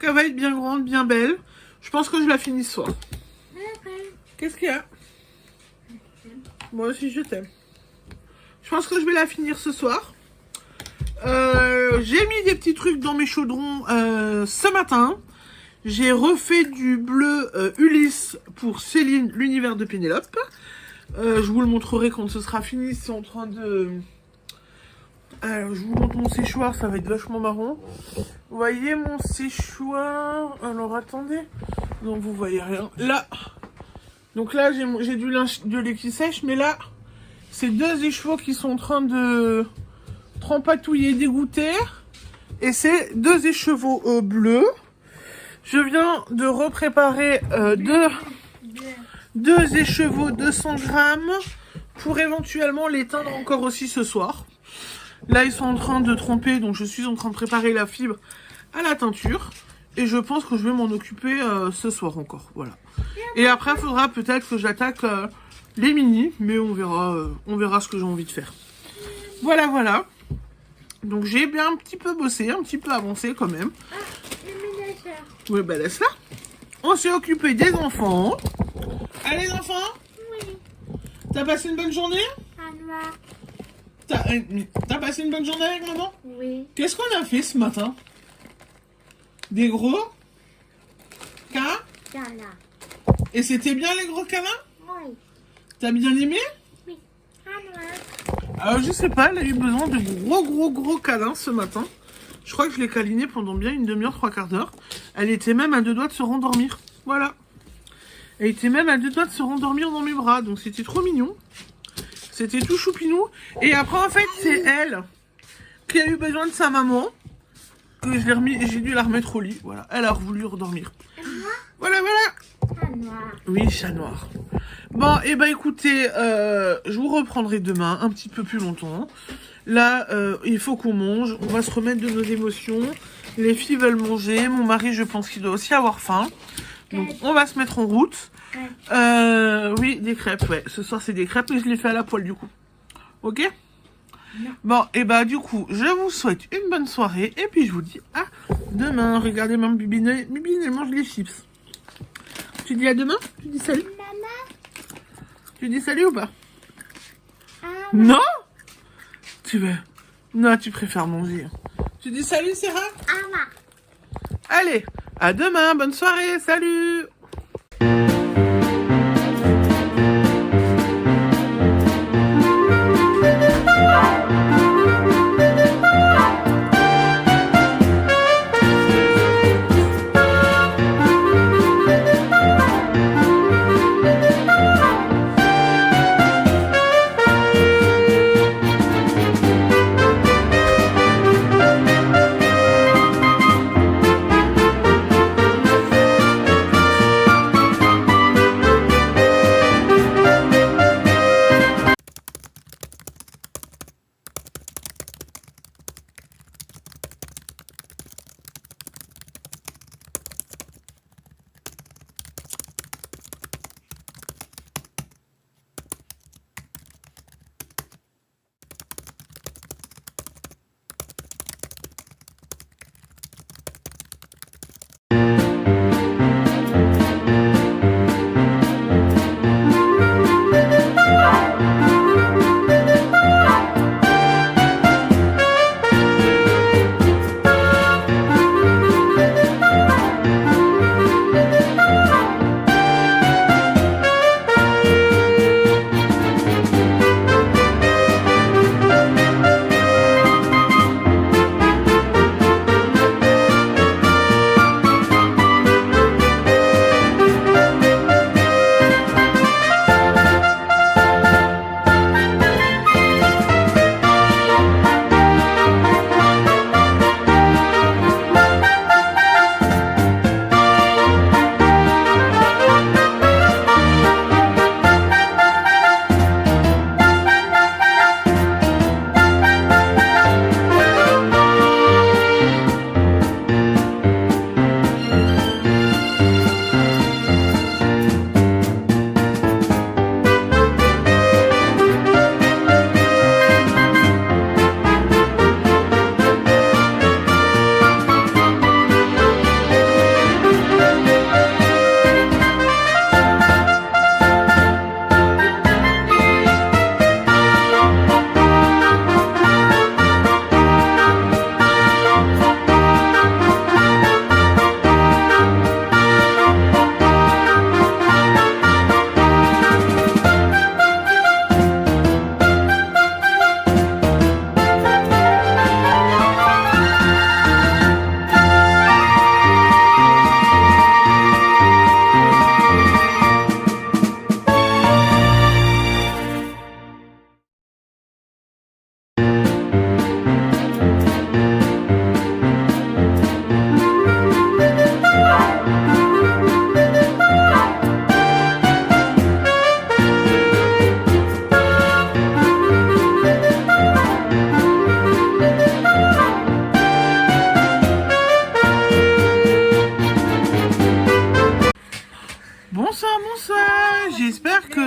elle va être bien grande, bien belle. Je pense que je la finis ce soir. Qu'est-ce qu'il y a? Moi aussi, je t'aime. Je pense que je vais la finir ce soir. J'ai mis des petits trucs dans mes chaudrons ce matin. J'ai refait du bleu Ulysse pour Céline, l'univers de Pénélope. Je vous le montrerai quand ce sera fini. C'est en train de... Alors, je vous montre mon séchoir, ça va être vachement marrant. Vous voyez mon séchoir? Alors, attendez. Non, vous voyez rien. Là. Donc là, j'ai du linge de lait qui sèche, mais là, c'est deux écheveaux qui sont en train de trempatouiller, dégoûter. Et c'est deux écheveaux bleus. Je viens de repréparer deux écheveaux 200 grammes pour éventuellement les teindre encore aussi ce soir. Là, ils sont en train de tremper, donc je suis en train de préparer la fibre à la teinture. Et je pense que je vais m'en occuper ce soir encore, voilà. Et après, il faudra peut-être que j'attaque les mini, mais on verra ce que j'ai envie de faire. Voilà, voilà. Donc j'ai bien un petit peu bossé, un petit peu avancé quand même. Oui, bah laisse-la. On s'est occupé des enfants. Allez, enfants? Oui. T'as passé une bonne journée? Anna. T'as passé une bonne journée avec maman? Oui. Qu'est-ce qu'on a fait ce matin? Des gros câlins? Anna. Et c'était bien les gros câlins? Oui. T'as bien aimé? Oui. Anna. Alors je sais pas, elle a eu besoin de gros câlins ce matin. Je crois que je l'ai câlinée pendant bien une demi-heure, 3/4 d'heure. Elle était même à 2 doigts de se rendormir. Voilà. Elle était même à 2 doigts de se rendormir dans mes bras. Donc c'était trop mignon. C'était tout choupinou. Et après en fait c'est elle qui a eu besoin de sa maman. Que je l'ai remis et j'ai dû la remettre au lit. Voilà. Elle a voulu redormir. Voilà, voilà. Chat noir. Oui, chat noir. Bon, et bah écoutez, je vous reprendrai demain un petit peu plus longtemps. Là, il faut qu'on mange. On va se remettre de nos émotions. Les filles veulent manger. Mon mari, je pense qu'il doit aussi avoir faim. Donc, on va se mettre en route. Oui, des crêpes, ouais. Ce soir, c'est des crêpes, mais je les fais à la poêle, du coup. Ok? Non. Bon, et bah du coup, je vous souhaite une bonne soirée. Et puis, je vous dis à demain. Regardez, maman Bibine, elle mange les chips. Tu dis à demain? Tu dis salut? Maman. Tu dis salut ou pas? Anna. Non? Tu veux? Non, tu préfères manger. Tu dis salut, Sarah? Anna. Allez, à demain, bonne soirée, salut!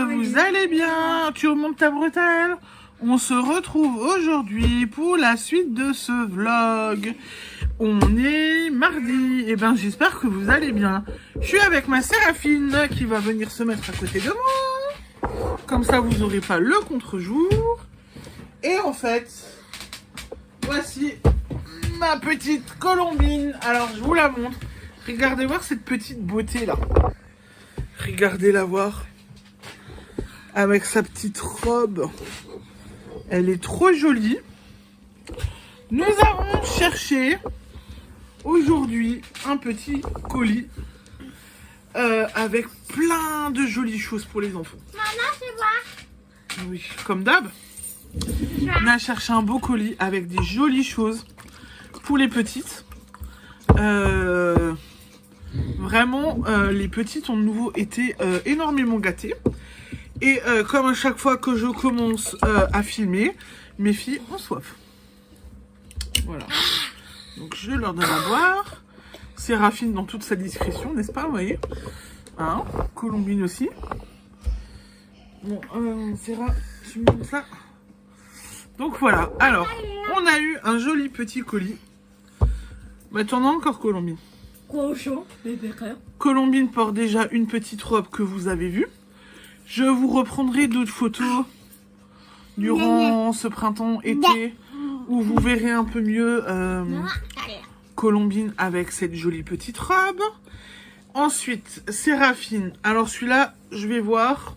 vous allez bien? Tu remontes ta bretelle? On se retrouve aujourd'hui pour la suite de ce vlog. On est mardi. Et ben j'espère que vous allez bien. Je suis avec ma Séraphine qui va venir se mettre à côté de moi. Comme ça vous n'aurez pas le contre-jour. Et en fait, voici ma petite Colombine. Alors je vous la montre. Regardez voir cette petite beauté là. Regardez-la voir. Avec sa petite robe. Elle est trop jolie. Nous avons cherché aujourd'hui un petit colis avec plein de jolies choses pour les enfants. Maman, c'est moi. Oui, comme d'hab. On a cherché un beau colis avec des jolies choses pour les petites. Vraiment, les petites ont de nouveau été énormément gâtées. Et comme à chaque fois que je commence à filmer, mes filles ont soif. Voilà. Donc je leur donne à boire. Séraphine dans toute sa discrétion, n'est-ce pas, vous voyez, hein, Colombine aussi. Bon, Séra, tu me montres ça. Donc voilà. Alors, on a eu un joli petit colis. Bah, t'en as encore, Colombine. Cochon, bébé cœur. Colombine porte déjà une petite robe que vous avez vue. Je vous reprendrai d'autres photos durant ce printemps-été où vous verrez un peu mieux Colombine avec cette jolie petite robe. Ensuite, Séraphine. Alors celui-là, je vais voir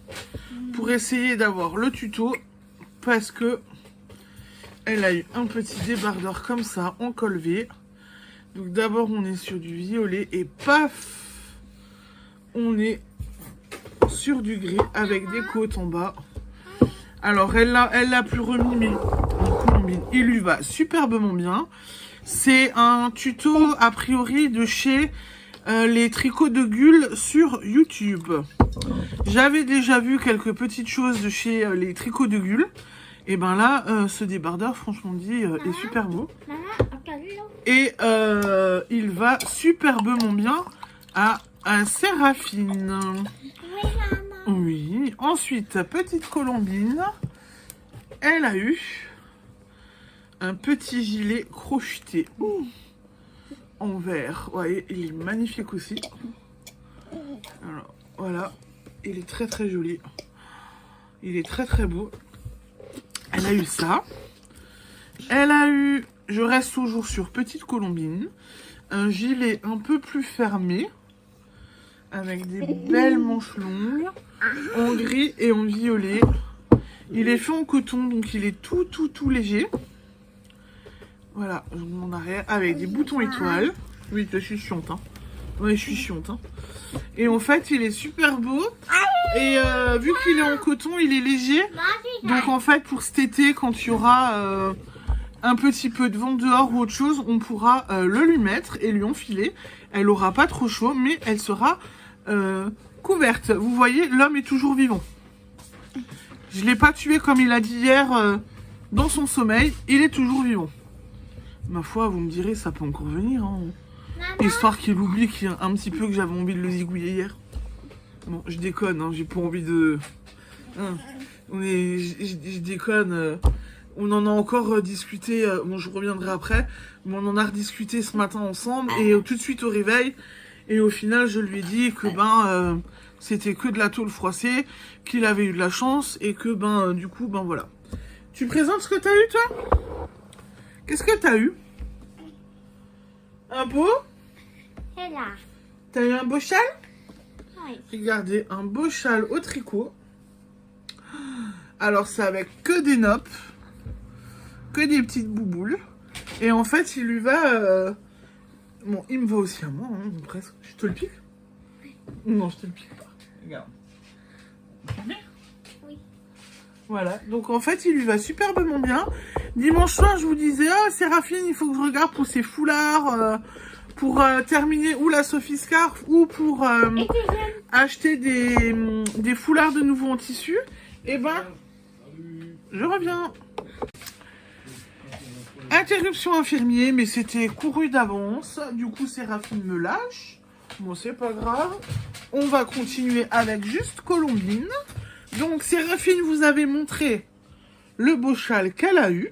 pour essayer d'avoir le tuto parce que elle a eu un petit débardeur comme ça en col V. Donc d'abord, on est sur du violet et paf, on est sur du gris avec des côtes en bas. Alors elle l'a plus remis, mais Colombine, il lui va superbement bien. C'est un tuto a priori de chez les tricots de Gull sur YouTube. J'avais déjà vu quelques petites choses de chez les tricots de Gull. Et ben là, ce débardeur, franchement dit, est super beau. Et il va superbement bien à Séraphine. Oui. Ensuite, petite Colombine, elle a eu un petit gilet crocheté en vert. Vous voyez, il est magnifique aussi. Alors, voilà. Il est très très joli. Il est très très beau. Elle a eu ça. Elle a eu, je reste toujours sur petite Colombine, un gilet un peu plus fermé, avec des belles manches longues, en gris et en violet. Il est fait en coton, donc il est tout léger. Voilà, je vous en arrière, avec des boutons étoiles. Oui, je suis chiante, hein. Ouais, je suis chiante, hein. Et en fait, il est super beau. Et vu qu'il est en coton, il est léger. Donc en fait, pour cet été, quand il y aura un petit peu de vent dehors ou autre chose, on pourra le lui mettre et lui enfiler. Elle aura pas trop chaud, mais elle sera couverte. Vous voyez, l'homme est toujours vivant. Je l'ai pas tué comme il a dit hier dans son sommeil. Il est toujours vivant. Ma foi, vous me direz, ça peut encore venir, hein. Histoire qu'il oublie un petit peu que j'avais envie de le zigouiller hier. Bon, je déconne, hein, j'ai pas envie de... Hein, je déconne. On en a encore discuté, bon je reviendrai après, mais on en a rediscuté ce matin ensemble et tout de suite au réveil. Et au final, je lui ai dit que c'était que de la tôle froissée, qu'il avait eu de la chance et que du coup, voilà. Tu présentes ce que t'as eu, toi? Qu'est-ce que t'as eu? Un beau? C'est là. T'as eu un beau châle? Oui. Regardez, un beau châle au tricot. Alors, c'est avec que des noppes, que des petites bouboules. Et en fait, il lui va... Bon, il me va aussi à moi, hein, presque. Je te le pique? Non, je te le pique pas. Regarde. Oui. Voilà, donc en fait, il lui va superbement bien. Dimanche soir, je vous disais, ah, Séraphine, il faut que je regarde pour ses foulards, pour terminer ou la Sophie Scarf, ou pour acheter des foulards de nouveau en tissu. Et ben, je reviens. Interruption infirmier, mais c'était couru d'avance. Du coup, Séraphine me lâche. Bon, c'est pas grave. On va continuer avec juste Colombine. Donc, Séraphine vous avait montré le beau châle qu'elle a eu.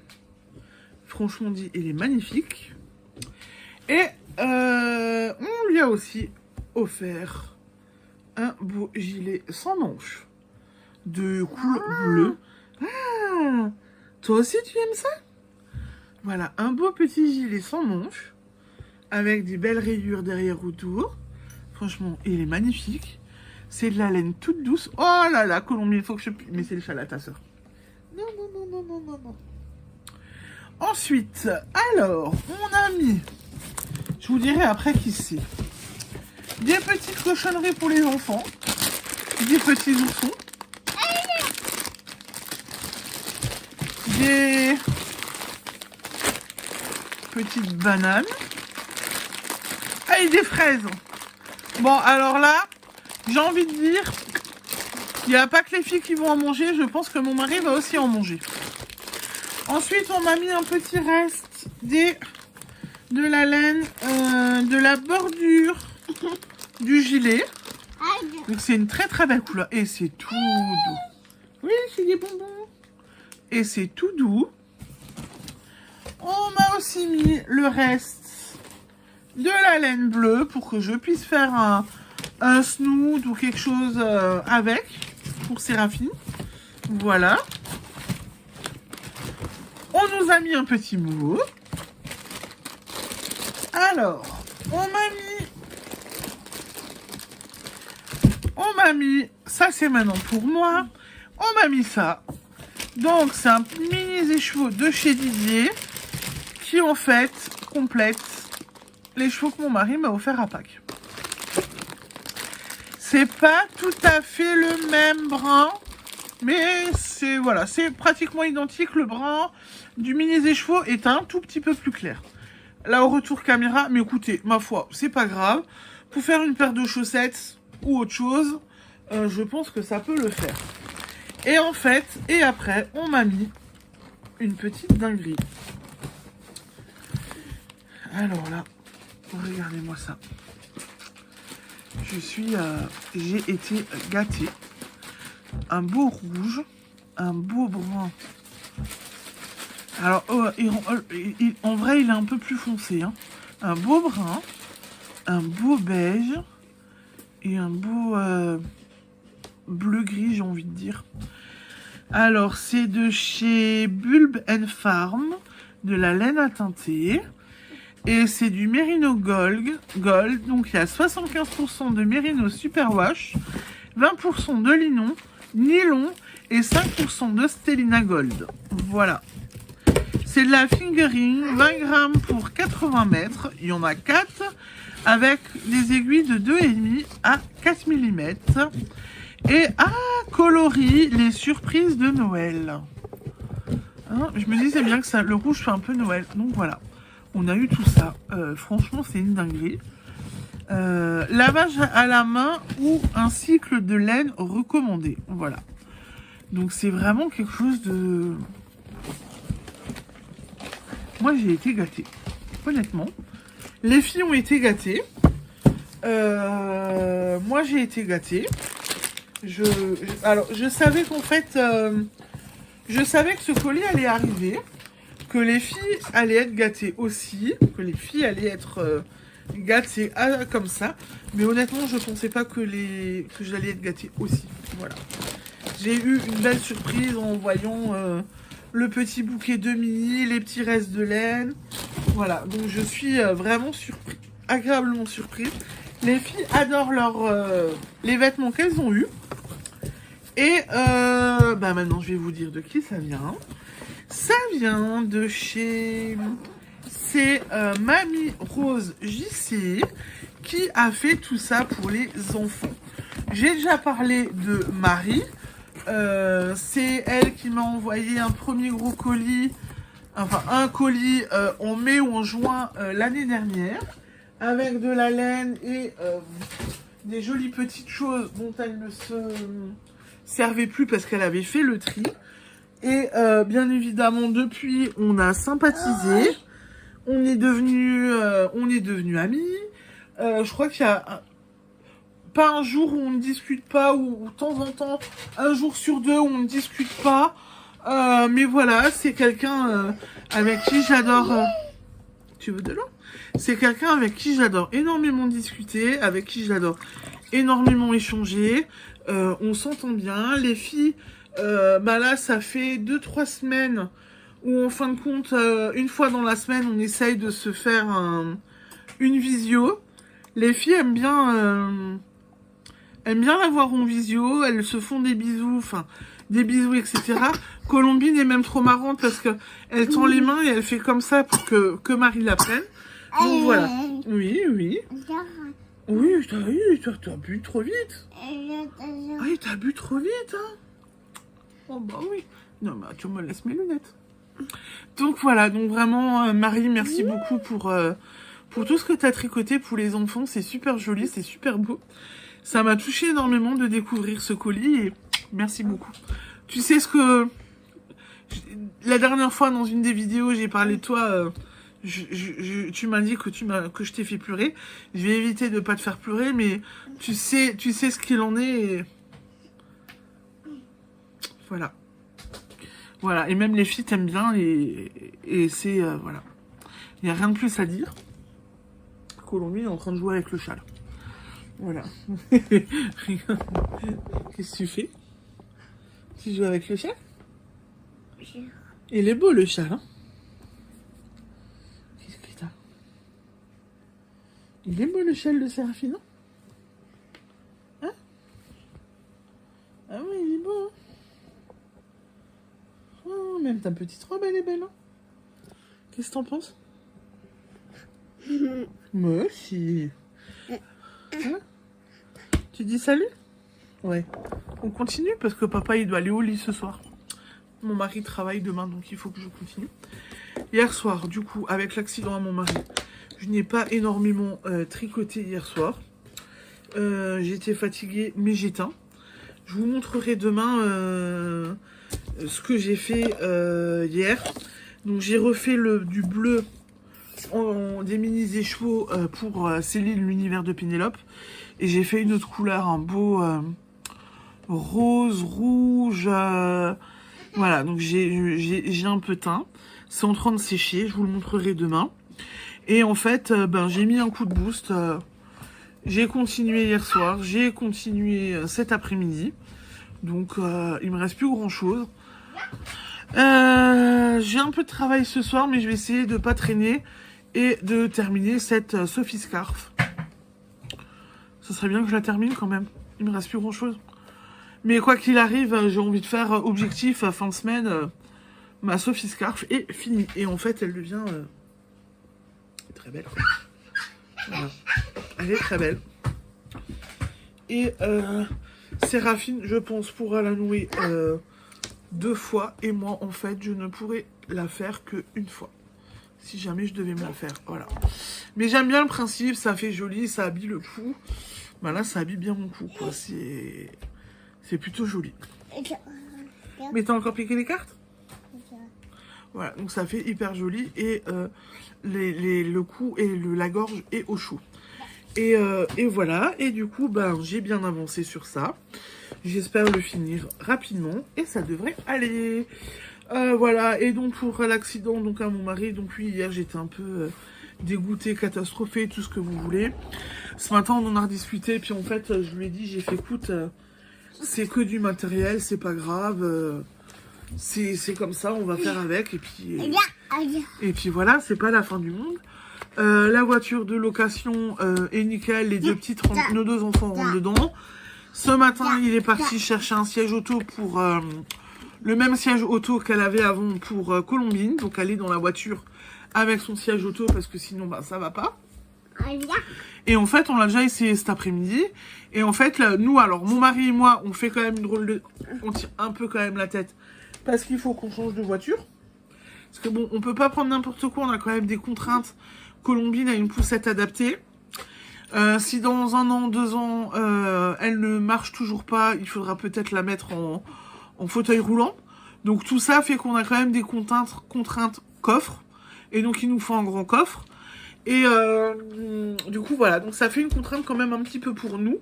Franchement dit, il est magnifique. Et on lui a aussi offert un beau gilet sans manches de couleur bleue. Ah, toi aussi tu aimes ça? Voilà, un beau petit gilet sans manches avec des belles rayures derrière autour. Franchement, il est magnifique. C'est de la laine toute douce. Oh là là, Colombie, il faut que je... Mais c'est le châle à ta soeur. Non, non, non, non, non, non, non. Ensuite, alors, on a mis, je vous dirai après qui c'est, des petites cochonneries pour les enfants, des petits oursons, des petites bananes, et des fraises. Bon, alors là, j'ai envie de dire, il n'y a pas que les filles qui vont en manger, je pense que mon mari va aussi en manger. Ensuite, on m'a mis un petit reste de la laine, de la bordure du gilet. Donc, c'est une très très belle couleur. Et c'est tout doux. Oui, c'est des bonbons. Et c'est tout doux. On m'a aussi mis le reste de la laine bleue pour que je puisse faire un snood ou quelque chose avec pour Séraphine. Voilà. On nous a mis un petit mot. Alors, on m'a mis, ça c'est maintenant pour moi, on m'a mis ça. Donc, c'est un mini écheveau de chez Didier qui en fait complète les chevaux que mon mari m'a offert à Pâques. C'est pas tout à fait le même brun, mais c'est voilà, c'est pratiquement identique. Le brun du mini écheveau est un tout petit peu plus clair. Là au retour caméra, mais écoutez, ma foi, c'est pas grave. Pour faire une paire de chaussettes ou autre chose, je pense que ça peut le faire. Et en fait, et après, on m'a mis une petite dinguerie. Alors là, regardez-moi ça. J'ai été gâtée. Un beau rouge, un beau brun. Alors, en vrai, il est un peu plus foncé. Hein. Un beau brun, un beau beige et un beau bleu-gris, j'ai envie de dire. Alors, c'est de chez Bulb & Farm, de la laine à teinter. Et c'est du Merino Gold. Donc, il y a 75% de Merino Superwash, 20% de nylon et 5% de Stellina Gold. Voilà. C'est de la fingering, 20 grammes pour 80 mètres. Il y en a 4 avec des aiguilles de 2,5 à 4 mm. Et coloris les surprises de Noël. Hein, je me dis c'est bien que ça, le rouge fait un peu Noël. Donc voilà, on a eu tout ça. Franchement, c'est une dinguerie. Lavage à la main ou un cycle de laine recommandé. Voilà. Donc c'est vraiment quelque chose de... Moi j'ai été gâtée. Honnêtement. Les filles ont été gâtées. Moi j'ai été gâtée. Alors je savais qu'en fait... je savais que ce colis allait arriver. Que les filles allaient être gâtées aussi. Que les filles allaient être... gâtée comme ça, mais honnêtement je pensais pas que j'allais être gâtée aussi. Voilà, j'ai eu une belle surprise en voyant le petit bouquet de mini, les petits restes de laine. Voilà, donc je suis vraiment agréablement surprise. Les filles adorent les vêtements qu'elles ont eu. Et maintenant je vais vous dire de qui ça vient. Ça vient de chez... C'est Mamie Rose JC qui a fait tout ça pour les enfants. J'ai déjà parlé de Marie. C'est elle qui m'a envoyé un premier gros colis. Enfin, un colis en mai ou en juin l'année dernière. Avec de la laine et des jolies petites choses dont elle ne se servait plus parce qu'elle avait fait le tri. Et bien évidemment, depuis, on a sympathisé. On est devenus amis. Je crois qu'il y a pas un jour où on ne discute pas, ou de temps en temps, un jour sur deux où on ne discute pas. Mais voilà, c'est quelqu'un avec qui j'adore... Tu veux de l'eau? C'est quelqu'un avec qui j'adore énormément discuter, avec qui j'adore énormément échanger. On s'entend bien. Les filles, bah là, ça fait 2-3 semaines où, en fin de compte, une fois dans la semaine, on essaye de se faire une visio. Les filles aiment bien la voir en visio. Elles se font des bisous, etc. Colombine est même trop marrante parce que elle tend les mains et elle fait comme ça pour que Marie la prenne. Donc voilà. Oui. Oui, t'as bu trop vite. Ah, t'as bu trop vite, hein. Oh bah oui. Non, mais tu me laisses mes lunettes. Donc voilà, donc vraiment, Marie, merci beaucoup pour tout ce que t'as tricoté pour les enfants. C'est super joli, c'est super beau. Ça m'a touché énormément de découvrir ce colis et merci beaucoup. Tu sais ce que... La dernière fois, dans une des vidéos, j'ai parlé de toi... tu m'as dit que je t'ai fait pleurer. Je vais éviter de pas te faire pleurer, mais tu sais ce qu'il en est. Voilà. Voilà. Et même les filles t'aiment bien et c'est voilà. Il n'y a rien de plus à dire. Colombie est en train de jouer avec le chat. Là. Voilà. Qu'est-ce que tu fais? Tu joues avec le chat? Il est beau le chat, hein? Il est beau le châle de Séraphine, non? Hein? Ah oui, il est beau. Hein? Oh, même ta petite robe, elle est belle, hein? Qu'est-ce que t'en penses? Moi aussi. Hein? Tu dis salut? Ouais. On continue parce que papa, il doit aller au lit ce soir. Mon mari travaille demain, donc il faut que je continue. Hier soir, du coup, avec l'accident à mon mari, je n'ai pas énormément tricoté hier soir. J'étais fatiguée, mais j'éteins. Je vous montrerai demain ce que j'ai fait hier. Donc j'ai refait du bleu des mini échevaux pour Céline, l'univers de Pénélope. Et j'ai fait une autre couleur, un beau rose, rouge. Voilà, donc j'ai un peu teint. C'est en train de sécher, je vous le montrerai demain. Et en fait, j'ai mis un coup de boost. J'ai continué hier soir, j'ai continué cet après-midi. Donc, il me reste plus grand-chose. J'ai un peu de travail ce soir, mais je vais essayer de pas traîner et de terminer cette Sophie Scarf. Ça serait bien que je la termine quand même. Il me reste plus grand-chose. Mais quoi qu'il arrive, j'ai envie de faire objectif fin de semaine. Ma Sophie Scarf est finie. Et en fait, elle devient... très belle. Voilà. Elle est très belle. Et Séraphine, je pense, pourra la nouer 2 fois. Et moi, en fait, je ne pourrai la faire qu'une fois. Si jamais je devais me la faire. Voilà. Mais j'aime bien le principe. Ça fait joli. Ça habille le cou. Ben là, ça habille bien mon cou, quoi. C'est plutôt joli. Mais t'as encore piqué les cartes? Voilà. Donc ça fait hyper joli. Et... le cou et la gorge est au chaud. Et voilà. Et du coup, j'ai bien avancé sur ça. J'espère le finir rapidement. Et ça devrait aller. Voilà. Et donc, pour l'accident à mon mari, donc oui, hier, j'étais un peu dégoûtée, catastrophée, tout ce que vous voulez. Ce matin, on en a rediscuté. Puis en fait, je lui ai dit, j'ai fait, écoute, c'est que du matériel, c'est pas grave. C'est comme ça, on va faire avec. Et puis voilà, c'est pas la fin du monde. La voiture de location est nickel. Les nos 2 enfants rentrent dedans. Ce matin, il est parti chercher un siège auto pour le même siège auto qu'elle avait avant pour Colombine. Donc elle est dans la voiture avec son siège auto parce que sinon ça va pas. Et en fait, on l'a déjà essayé cet après-midi. Et en fait, là, nous, alors mon mari et moi, on fait quand même une drôle de... On tire un peu quand même la tête parce qu'il faut qu'on change de voiture. Parce que bon, on peut pas prendre n'importe quoi, on a quand même des contraintes. Colombine a une poussette adaptée. Si dans 1 an, 2 ans, elle ne marche toujours pas, il faudra peut-être la mettre en fauteuil roulant. Donc tout ça fait qu'on a quand même des contraintes coffre. Et donc il nous faut un grand coffre. Et du coup, voilà. Donc, ça fait une contrainte quand même un petit peu pour nous.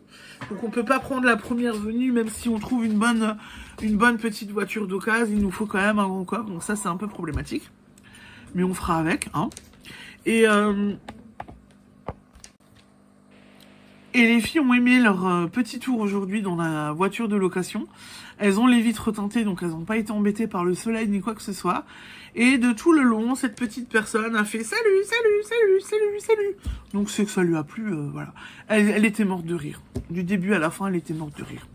Donc, on peut pas prendre la première venue, même si on trouve une bonne petite voiture d'occasion. Il nous faut quand même un grand coffre. Donc, ça, c'est un peu problématique. Mais on fera avec, hein. Et les filles ont aimé leur petit tour aujourd'hui dans la voiture de location. Elles ont les vitres teintées, donc elles n'ont pas été embêtées par le soleil ni quoi que ce soit. Et de tout le long, cette petite personne a fait « Salut, salut, salut, salut, salut !» Donc c'est que ça lui a plu, voilà. Elle était morte de rire. Du début à la fin, elle était morte de rire.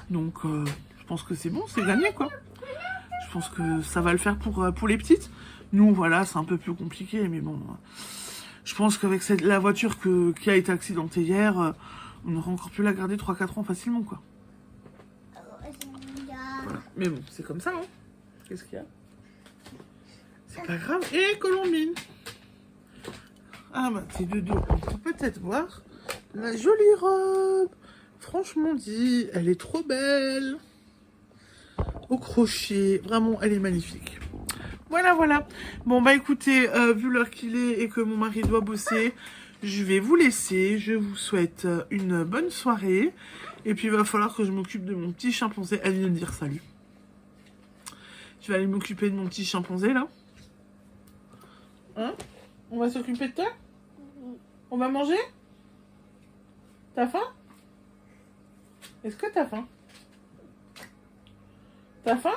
Donc je pense que c'est bon, c'est gagné, quoi. Je pense que ça va le faire pour les petites. Nous, voilà, c'est un peu plus compliqué, mais bon... Je pense qu'avec la voiture qui a été accidentée hier, on aurait encore pu la garder 3-4 ans facilement, quoi. Voilà. Mais bon, c'est comme ça, hein. Qu'est-ce qu'il y a? C'est pas grave. Et Colombine. Ah bah, c'est de dos. On peut peut-être voir la jolie robe. Franchement dit, elle est trop belle. Au crochet. Vraiment, elle est magnifique. Voilà, voilà. Bon, bah écoutez, vu l'heure qu'il est et que mon mari doit bosser, je vais vous laisser. Je vous souhaite une bonne soirée. Et puis, il va falloir que je m'occupe de mon petit chimpanzé. Elle vient de dire salut. Tu vas aller m'occuper de mon petit chimpanzé, là? Hein? On va s'occuper de toi? On va manger? T'as faim? Est-ce que t'as faim? T'as faim?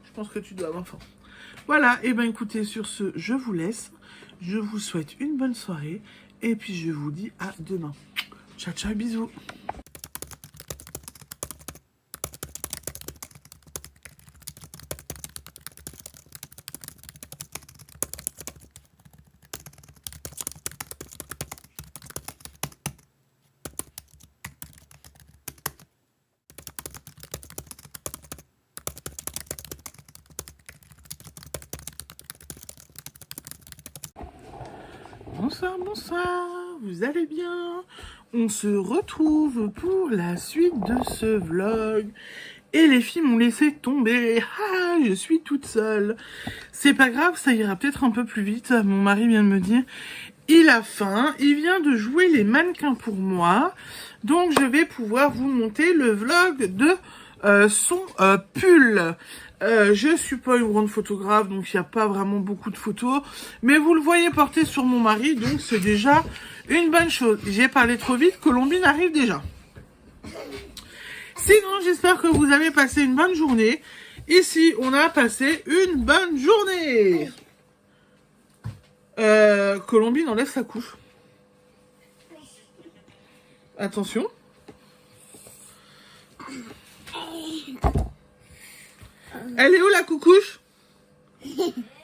Je pense que tu dois avoir faim. Voilà, et ben écoutez, sur ce, je vous laisse. Je vous souhaite une bonne soirée. Et puis je vous dis à demain. Ciao, ciao, bisous. Bonsoir, bonsoir, vous allez bien? On se retrouve pour la suite de ce vlog. Et les filles m'ont laissé tomber. Ah, je suis toute seule. C'est pas grave, ça ira peut-être un peu plus vite. Mon mari vient de me dire, il a faim, il vient de jouer les mannequins pour moi. Donc je vais pouvoir vous monter le vlog de son pull. Je suis pas une grande photographe, donc il n'y a pas vraiment beaucoup de photos. Mais vous le voyez porter sur mon mari, donc c'est déjà une bonne chose. J'ai parlé trop vite, Colombine arrive déjà. Sinon, j'espère que vous avez passé une bonne journée. Ici, on a passé une bonne journée. Colombine enlève sa couche. Attention. Elle est où la coucouche?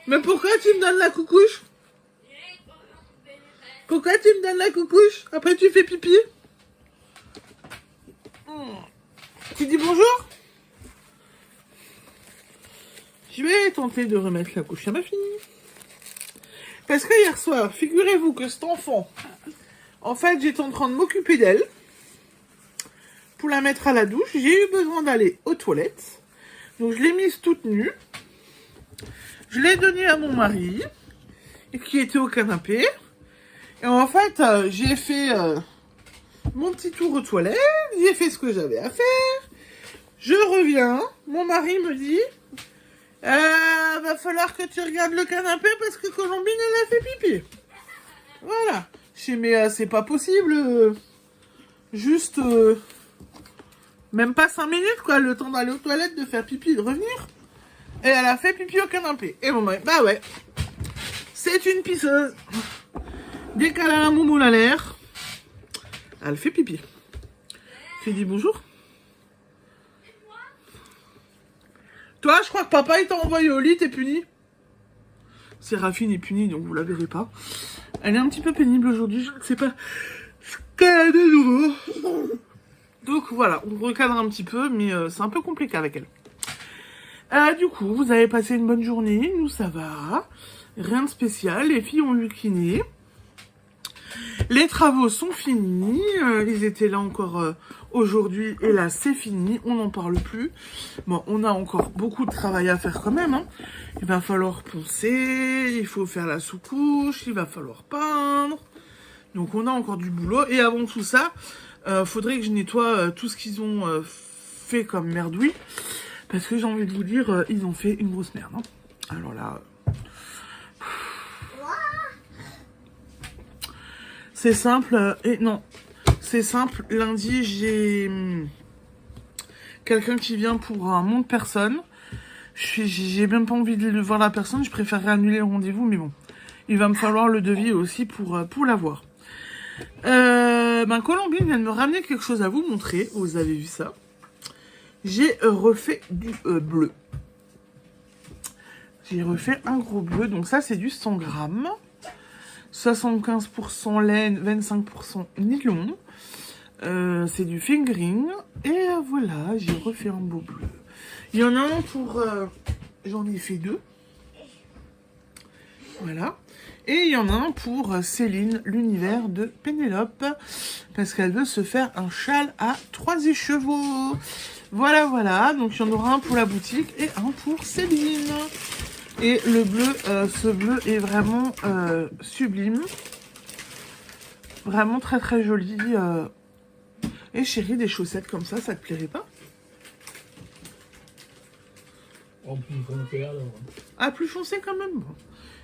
Mais pourquoi tu me donnes la coucouche? Pourquoi tu me donnes la coucouche? Après tu fais pipi? Tu dis bonjour? Je vais tenter de remettre la couche à ma fille. Parce que hier soir, figurez-vous que cet enfant, en fait, j'étais en train de m'occuper d'elle pour la mettre à la douche. J'ai eu besoin d'aller aux toilettes. Donc, je l'ai mise toute nue. Je l'ai donnée à mon mari, qui était au canapé. Et en fait, j'ai fait mon petit tour aux toilettes. J'ai fait ce que j'avais à faire. Je reviens. Mon mari me dit... va falloir que tu regardes le canapé parce que Colombine, elle a fait pipi. Voilà. Je dis, mais c'est pas possible. Juste... même pas 5 minutes, quoi. Le temps d'aller aux toilettes, de faire pipi et de revenir. Et elle a fait pipi au canapé. Et bon, bah ouais. C'est une pisseuse. Dès qu'elle a la moumoule à l'air, elle fait pipi. Tu dis bonjour. Toi, je crois que papa, il t'a envoyé au lit, t'es puni. Séraphine est punie, donc vous la verrez pas. Elle est un petit peu pénible aujourd'hui, je ne sais pas ce qu'elle a de nouveau. Donc voilà, on recadre un petit peu, mais c'est un peu compliqué avec elle. Du coup, vous avez passé une bonne journée, nous ça va. Rien de spécial, les filles ont eu le kiné. Les travaux sont finis, ils étaient là encore aujourd'hui. Et là, c'est fini, on n'en parle plus. Bon, on a encore beaucoup de travail à faire quand même. Hein. Il va falloir poncer, il faut faire la sous-couche, il va falloir peindre. Donc on a encore du boulot. Et avant tout ça, faudrait que je nettoie tout ce qu'ils ont fait comme merdouille. Parce que j'ai envie de vous dire, ils ont fait une grosse merde. Hein. Alors là... c'est simple, et non, c'est simple. Lundi, j'ai quelqu'un qui vient pour un monde personne. J'ai même pas envie de voir la personne, je préférerais annuler le rendez-vous, mais bon. Il va me falloir le devis aussi pour la voir. Colombine vient de me ramener quelque chose à vous montrer. Vous avez vu ça. J'ai refait du bleu. J'ai refait un gros bleu. Donc ça, c'est du 100 grammes. 75% laine, 25% nylon. C'est du fingering. Et voilà, j'ai refait un beau bleu. Il y en a un pour... j'en ai fait 2. Voilà. Et il y en a un pour Céline, l'univers de Pénélope. Parce qu'elle veut se faire un châle à 3 écheveaux. Voilà, voilà. Donc il y en aura un pour la boutique et un pour Céline. Et le bleu, ce bleu est vraiment sublime. Vraiment très très joli. Et chérie, des chaussettes comme ça te plairait pas? Oh, plus foncé alors. Ah, plus foncé quand même. Bon.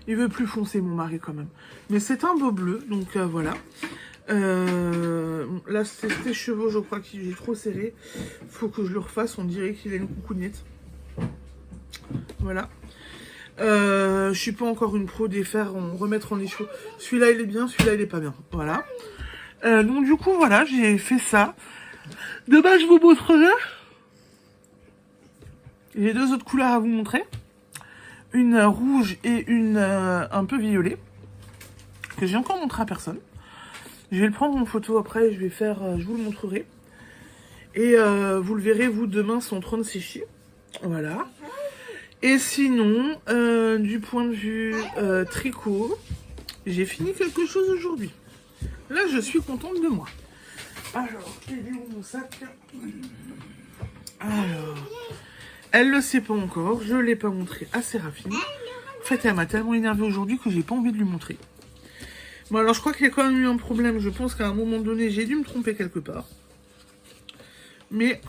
Il veut plus foncer, mon mari, quand même. Mais c'est un beau bleu, donc voilà. Là, c'est ses cheveux, je crois qu'il est trop serré. Faut que je le refasse, on dirait qu'il a une coucougnette. Voilà. Je suis pas encore une pro des fers, on remettre en échaud. Celui-là, il est bien, celui-là, il est pas bien. Voilà. Donc, du coup, voilà, j'ai fait ça. Demain, je vous montrerai. J'ai 2 autres couleurs à vous montrer. Une rouge et une un peu violet. Que j'ai encore montré à personne. Je vais le prendre en photo après, je vais faire, je vous le montrerai. Et vous le verrez, vous, demain, c'est en train de sécher. Voilà. Et sinon, du point de vue tricot, j'ai fini quelque chose aujourd'hui. Là, je suis contente de moi. Alors, il est où mon sac? Alors, elle le sait pas encore, je l'ai pas montré à Séraphine. En fait, elle m'a tellement énervée aujourd'hui que j'ai pas envie de lui montrer. Bon, alors, je crois qu'il y a quand même eu un problème. Je pense qu'à un moment donné, j'ai dû me tromper quelque part. Mais...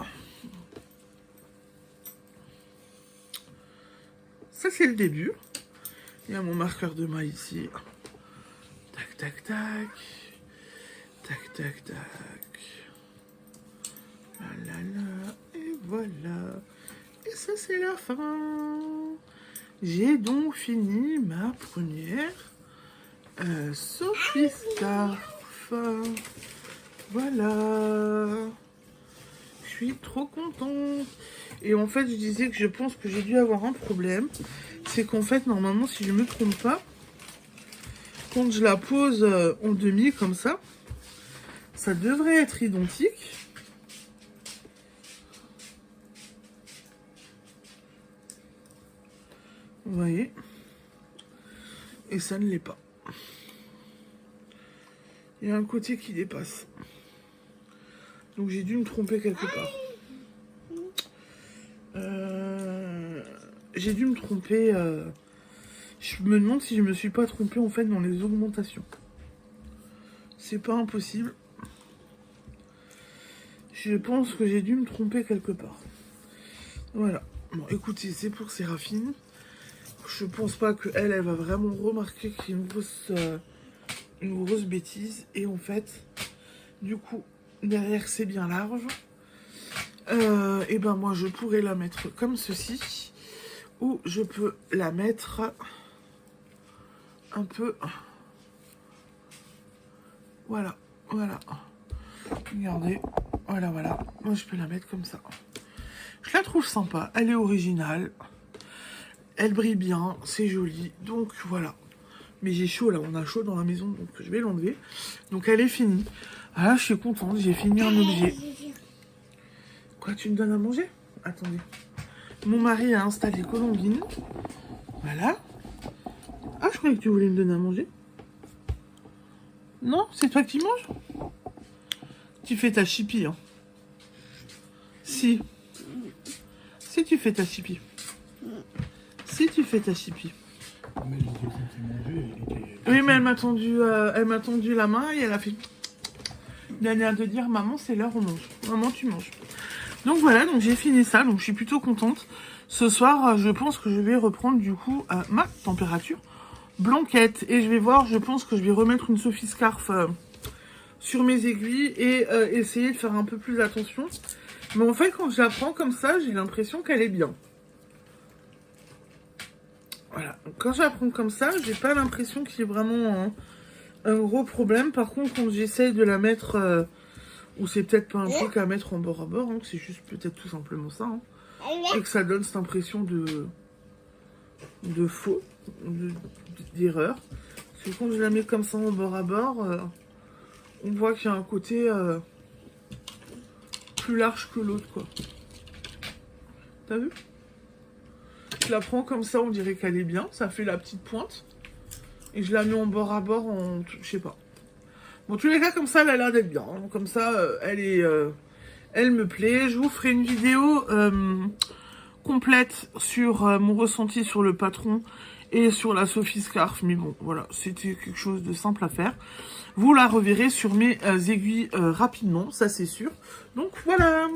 ça, c'est le début. Il y a mon marqueur de main ici. Tac, tac, tac. Tac, tac, tac. Là, là, là. Et voilà. Et ça, c'est la fin. J'ai donc fini ma première Sophie Scarf. Voilà. Je suis trop contente. Et en fait, je disais que je pense que j'ai dû avoir un problème. C'est qu'en fait, normalement, si je ne me trompe pas, quand je la pose en demi, comme ça devrait être identique. Vous voyez? Et ça ne l'est pas. Il y a un côté qui dépasse. Donc j'ai dû me tromper quelque part. J'ai dû me tromper. Je me demande si je me suis pas trompée en fait dans les augmentations. C'est pas impossible. Je pense que j'ai dû me tromper quelque part. Voilà. Bon, écoutez, c'est pour Séraphine. Je pense pas que elle va vraiment remarquer qu'il y a une grosse bêtise. Et en fait, du coup, derrière c'est bien large. Et ben moi je pourrais la mettre comme ceci. Ou je peux la mettre un peu... voilà, voilà. Regardez, voilà, voilà. Moi je peux la mettre comme ça. Je la trouve sympa, elle est originale. Elle brille bien, c'est joli. Donc voilà. Mais j'ai chaud là, on a chaud dans la maison, donc je vais l'enlever. Donc elle est finie. Ah, je suis contente, j'ai fini un objet. Quoi, tu me donnes à manger? Attendez. Mon mari a installé Colombine. Voilà. Ah, je croyais que tu voulais me donner à manger. Non, c'est toi qui manges? Tu fais ta chipie, hein. Si. Si tu fais ta chipi. Si tu fais ta chipi. Mais il était censé manger, il était... Oui, mais elle m'a tendu la main et elle a fait... Dernière de dire, maman, c'est l'heure, on mange. Maman, tu manges. Donc voilà, donc j'ai fini ça, donc je suis plutôt contente. Ce soir, je pense que je vais reprendre du coup ma température blanquette. Et je vais voir, je pense que je vais remettre une Sophie Scarf sur mes aiguilles et essayer de faire un peu plus attention. Mais en fait, quand je la prends comme ça, j'ai l'impression qu'elle est bien. Voilà, quand je la prends comme ça, j'ai pas l'impression qu'il y ait vraiment un gros problème. Par contre, quand j'essaye de la mettre, ou c'est peut-être pas un truc à mettre en bord à bord, hein, c'est juste peut-être tout simplement ça, hein, et que ça donne cette impression de faux, d'erreur. Parce que quand je la mets comme ça en bord à bord, on voit qu'il y a un côté plus large que l'autre, quoi. T'as vu? Je la prends comme ça, on dirait qu'elle est bien. Ça fait la petite pointe. Et je la mets en bord à bord en... Je sais pas. Bon, tous les cas, comme ça, elle a l'air d'être bien. Hein. Comme ça, elle me plaît. Je vous ferai une vidéo complète sur mon ressenti sur le patron et sur la Sophie Scarf. Mais bon, voilà, c'était quelque chose de simple à faire. Vous la reverrez sur mes aiguilles rapidement, ça c'est sûr. Donc voilà.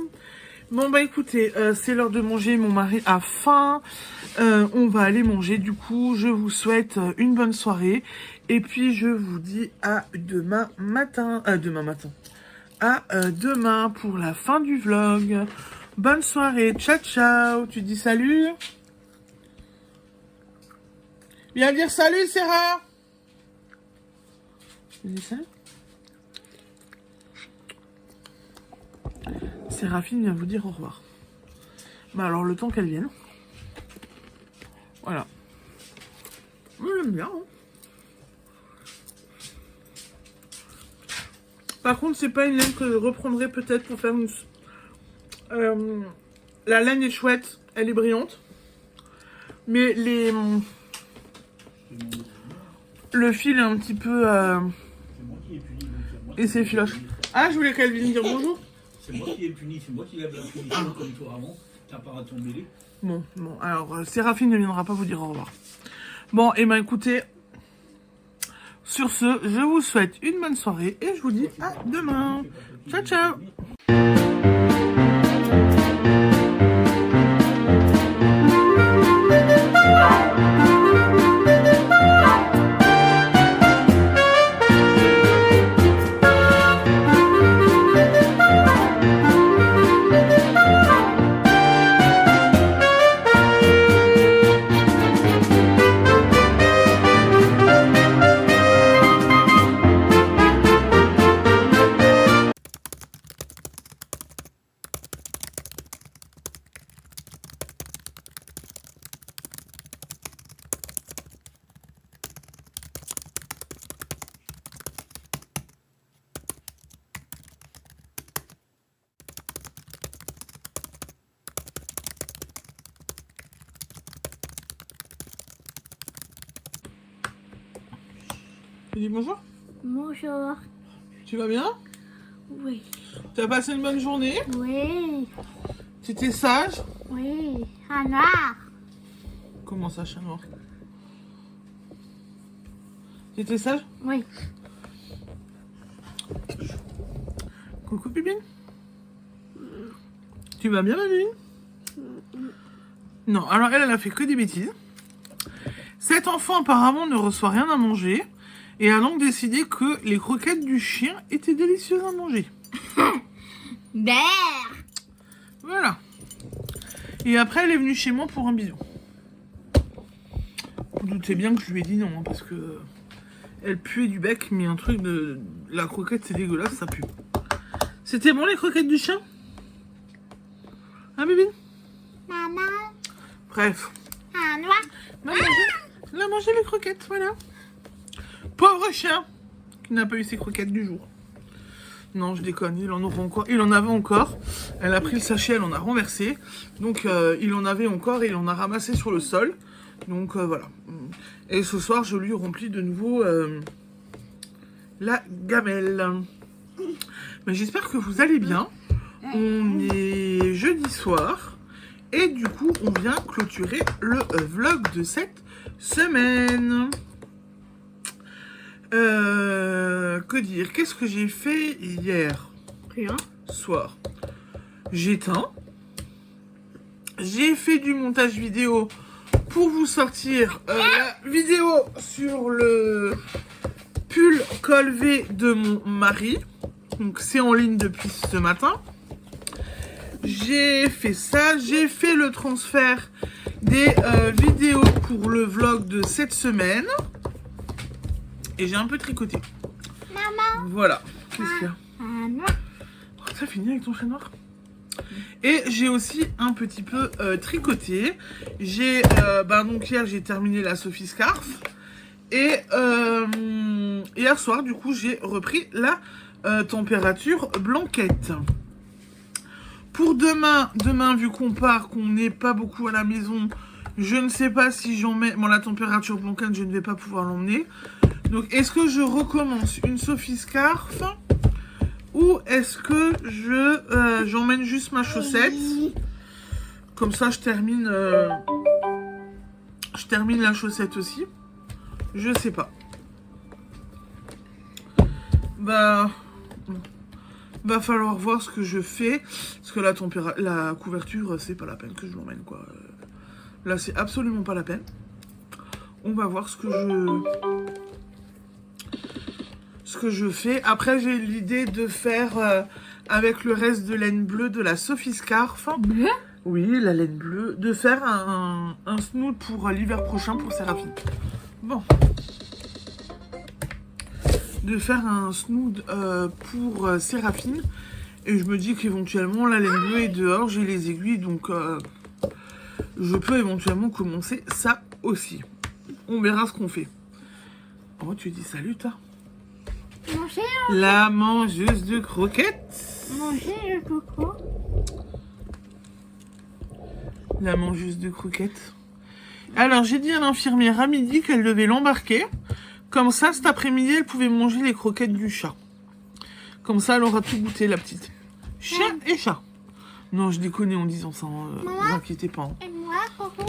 Bon bah écoutez, c'est l'heure de manger, mon mari a faim, on va aller manger, du coup je vous souhaite une bonne soirée, et puis je vous dis à demain matin, à demain pour la fin du vlog. Bonne soirée, ciao ciao, tu dis salut? Viens dire salut Sarah. Tu dis ça? Séraphine vient vous dire au revoir. Bah alors le temps qu'elle vienne. Voilà. Moi j'aime bien. Hein. Par contre c'est pas une laine que je reprendrai peut-être pour faire une... la laine est chouette, elle est brillante. Mais les... Le fil est un petit peu... Et c'est filoche. Ah, je voulais qu'elle vienne dire bonjour. C'est moi qui ai puni, c'est moi qui lève la punition comme toi avant. T'as pas à tomber. Bon, alors Séraphine ne viendra pas vous dire au revoir. Bon, et ben écoutez, sur ce, je vous souhaite une bonne soirée et je vous dis à demain. Ciao, ciao. Tu dis bonjour? Bonjour. Tu vas bien? Oui. Tu as passé une bonne journée? Oui. Tu étais sage? Oui. Un noir. Comment ça, chat noir? Tu étais sage? Oui. Coucou Bibine. Tu vas bien ma Bibine? Non, alors elle a fait que des bêtises. Cet enfant apparemment ne reçoit rien à manger et a donc décidé que les croquettes du chien étaient délicieuses à manger. Berre. Voilà. Et après elle est venue chez moi pour un bisou. Vous doutez bien que je lui ai dit non, hein, parce que elle puait du bec, mais un truc de... La croquette c'est dégueulasse, ça pue. C'était bon les croquettes du chien? Hein Bibine? Maman. Bref. Un noir. Elle a mangé les croquettes, voilà. Pauvre chien qui n'a pas eu ses croquettes du jour. Non, je déconne, il en aura encore. Il en avait encore. Elle a pris le sachet, elle en a renversé. Donc il en avait encore et il en a ramassé sur le sol. Donc voilà. Et ce soir, je lui remplis de nouveau la gamelle. Mais j'espère que vous allez bien. On est jeudi soir. Et du coup, on vient clôturer le vlog de cette semaine. Que dire? Qu'est-ce que j'ai fait hier Rien. soir? J'éteins. J'ai fait du montage vidéo pour vous sortir la vidéo sur le pull col V de mon mari. Donc c'est en ligne depuis ce matin. J'ai fait ça. J'ai fait le transfert des vidéos pour le vlog de cette semaine. Et j'ai un peu tricoté. Maman. Voilà. Qu'est-ce qu'il y a? Oh, t'as fini avec ton chat noir? Et j'ai aussi un petit peu tricoté. J'ai donc hier j'ai terminé la Sophie Scarf. Et hier soir du coup j'ai repris la température blanquette. Pour demain vu qu'on part, qu'on n'est pas beaucoup à la maison, je ne sais pas si j'en mets. Bon, la température blanquette, je ne vais pas pouvoir l'emmener. Donc, est-ce que je recommence une Sophie Scarf ou est-ce que j'emmène juste ma chaussette? Comme ça, je termine la chaussette aussi. Je sais pas. Va falloir voir ce que je fais. Parce que la couverture, c'est pas la peine que je l'emmène, quoi. Là, c'est absolument pas la peine. On va voir ce que je fais. Après, j'ai l'idée de faire avec le reste de laine bleue de la Sophie Scarf. Bleu? Oui, la laine bleue. De faire un snood pour l'hiver prochain pour Séraphine. Bon. De faire un snood pour Séraphine. Et je me dis qu'éventuellement, la laine bleue est dehors. J'ai les aiguilles, donc je peux éventuellement commencer ça aussi. On verra ce qu'on fait. Oh, tu dis salut, toi? Manger, La mangeuse de croquettes. manger le coco. La mangeuse de croquettes. Alors, j'ai dit à l'infirmière à midi qu'elle devait l'embarquer. Comme ça, cet après-midi, elle pouvait manger les croquettes du chat. Comme ça, elle aura tout goûté, la petite. Chien et chat. Non, je déconne en disant ça. Ne vous inquiétez pas. Hein. Et moi, coco?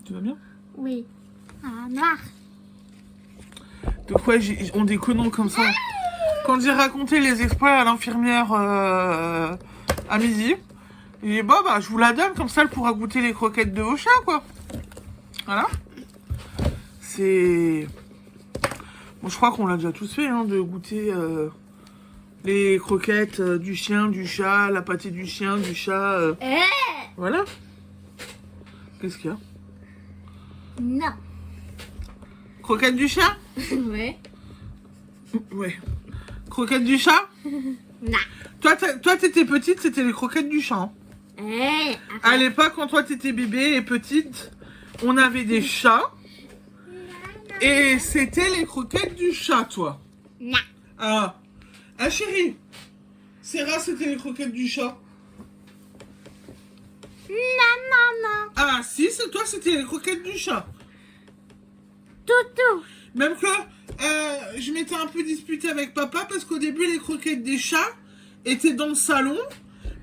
Tu vas bien? Oui. Ah, noir. Donc ouais, en déconnant comme ça. Quand j'ai raconté les exploits à l'infirmière à midi, j'ai dit bah je vous la donne, comme ça elle pourra goûter les croquettes de vos chats, quoi. Voilà. C'est... Bon, je crois qu'on l'a déjà tous fait, hein, de goûter les croquettes du chien, du chat, la pâtée du chien, du chat. Voilà. Qu'est-ce qu'il y a? Non. Croquettes du chat? Ouais. Ouais. Croquettes du chat? Non. Toi, t'étais petite, c'était les croquettes du chat. Hein. À l'époque, quand toi, t'étais bébé et petite, on avait des chats. Et c'était les croquettes du chat, toi. Non. Ah. Ah, chérie. Sarah, c'était les croquettes du chat. Non. Ah, si, c'est toi, c'était les croquettes du chat. Toutou. Même que je m'étais un peu disputée avec papa parce qu'au début, les croquettes des chats étaient dans le salon.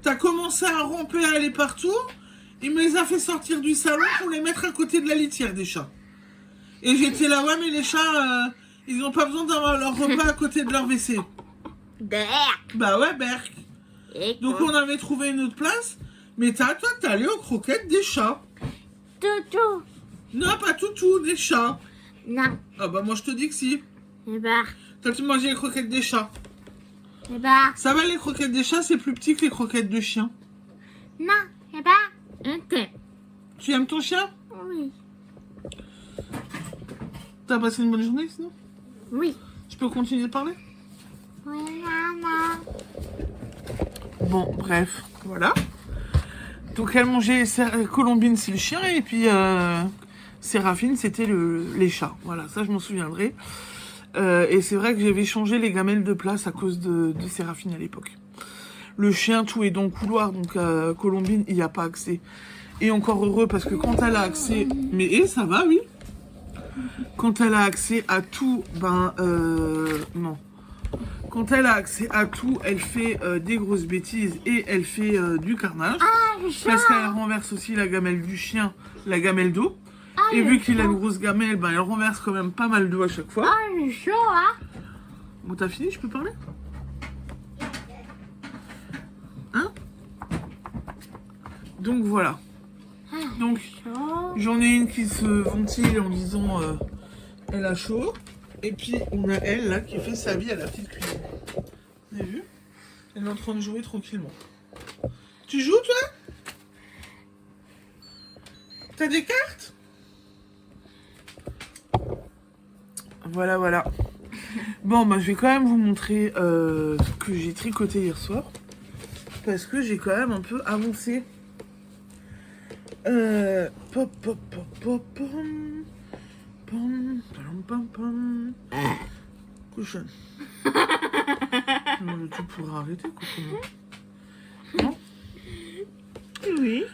T'as commencé à ramper, à aller partout. Il me les a fait sortir du salon pour les mettre à côté de la litière des chats. Et j'étais là, ouais, mais les chats, ils n'ont pas besoin d'avoir leur repas à côté de leur WC. Berk. Bah ouais, Berk. Donc on avait trouvé une autre place. Mais toi, t'es allé aux croquettes des chats. Toutou. Non, pas toutou, des chats. Non. Ah bah moi je te dis que si. Et bah. Toi tu mangeais les croquettes des chats. Et bah. Ça va, les croquettes des chats, c'est plus petit que les croquettes de chien. Non. Et bah. Ok. Tu aimes ton chien? Oui. T'as passé une bonne journée sinon? Oui. Je peux continuer de parler? Oui, maman. Bon, bref, voilà. Donc elle mangeait Colombine, c'est le chien, et puis Séraphine, c'était les chats. Voilà, ça je m'en souviendrai. Et c'est vrai que j'avais changé les gamelles de place à cause de Séraphine à l'époque. Le chien, tout est dans le couloir, donc Colombine, il n'y a pas accès. Et encore heureux, parce que quand elle a accès... Mais ça va, oui. Quand elle a accès à tout, non. quand elle a accès à tout, elle fait des grosses bêtises et elle fait du carnage. Ah, le chat. Parce qu'elle renverse aussi la gamelle du chien, la gamelle d'eau. Ah, Et le vu qu'il a chat. une grosse gamelle, ben, elle renverse quand même pas mal d'eau à chaque fois. Ah, le chat, hein. Bon, t'as fini, je peux parler? Hein? Donc voilà. Donc, Chaud. j'en ai une qui se ventile en disant elle a chaud. Et puis, on a elle, là, qui fait sa vie à la petite cuisine. Vous avez vu? Elle est en train de jouer tranquillement. Tu joues, toi? T'as des cartes? Voilà, voilà. Bon, bah, je vais quand même vous montrer ce que j'ai tricoté hier soir. Parce que j'ai quand même un peu avancé. Pop, pop, pop, pop, pom. Pom, pom, pom, pom. Cochonne. Non, mais tu pourras arrêter, cochonne. Non? Oui.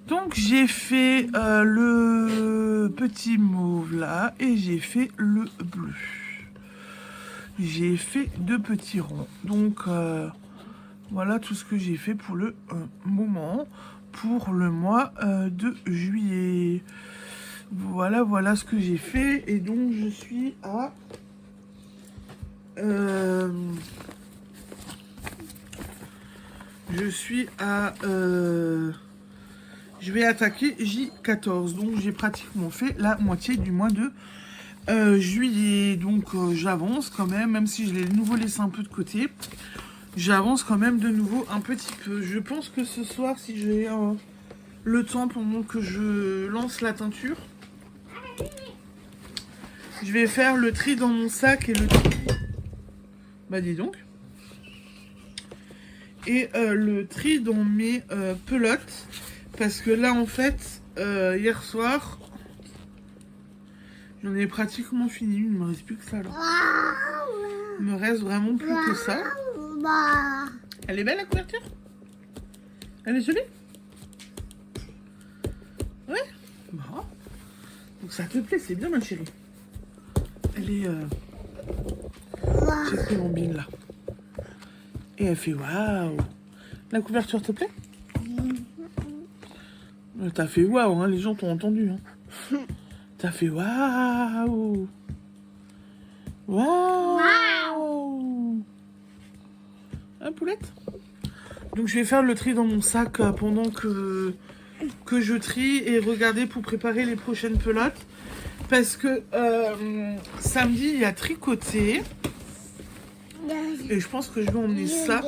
Donc, j'ai fait le petit mauve là et j'ai fait le bleu. J'ai fait 2 petits ronds. Donc, voilà tout ce que j'ai fait pour le moment, pour le mois de juillet. Voilà, voilà ce que j'ai fait. Et donc, je suis à... je vais attaquer J14. Donc, j'ai pratiquement fait la moitié du mois de juillet. Donc, j'avance quand même si je l'ai de nouveau laissé un peu de côté. J'avance quand même de nouveau un petit peu. Je pense que ce soir, si j'ai le temps pendant que je lance la teinture, je vais faire le tri dans mon sac et le tri... Bah dis donc. Et le tri dans mes pelotes. Parce que là, en fait, hier soir, j'en ai pratiquement fini. Il ne me reste plus que ça, là. Il me reste vraiment plus que ça. Elle est belle, la couverture? Elle est jolie? Ouais? Bon. Donc ça te plaît, c'est bien, ma chérie. Elle est... J'ai pris mon bin, là. Et elle fait waouh. La couverture te plaît? T'as fait waouh, hein, les gens t'ont entendu. Hein. T'as fait waouh. Waouh. Hein, poulette? Donc je vais faire le tri dans mon sac pendant que je trie et regarder pour préparer les prochaines pelotes. Parce que samedi, il y a tricoté. Et je pense que je vais emmener ça.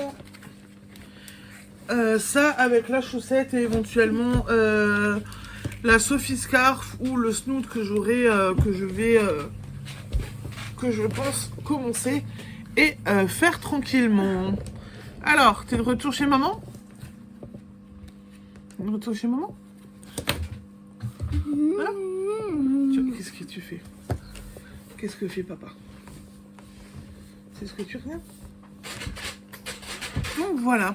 Ça avec la chaussette et éventuellement la Sophie Scarf ou le snoot que j'aurai, que je pense commencer et faire tranquillement. Alors, t'es de retour chez maman? De retour chez maman? Voilà. Qu'est-ce que tu fais? Qu'est-ce que fait papa? C'est ce que tu regardes? Donc voilà.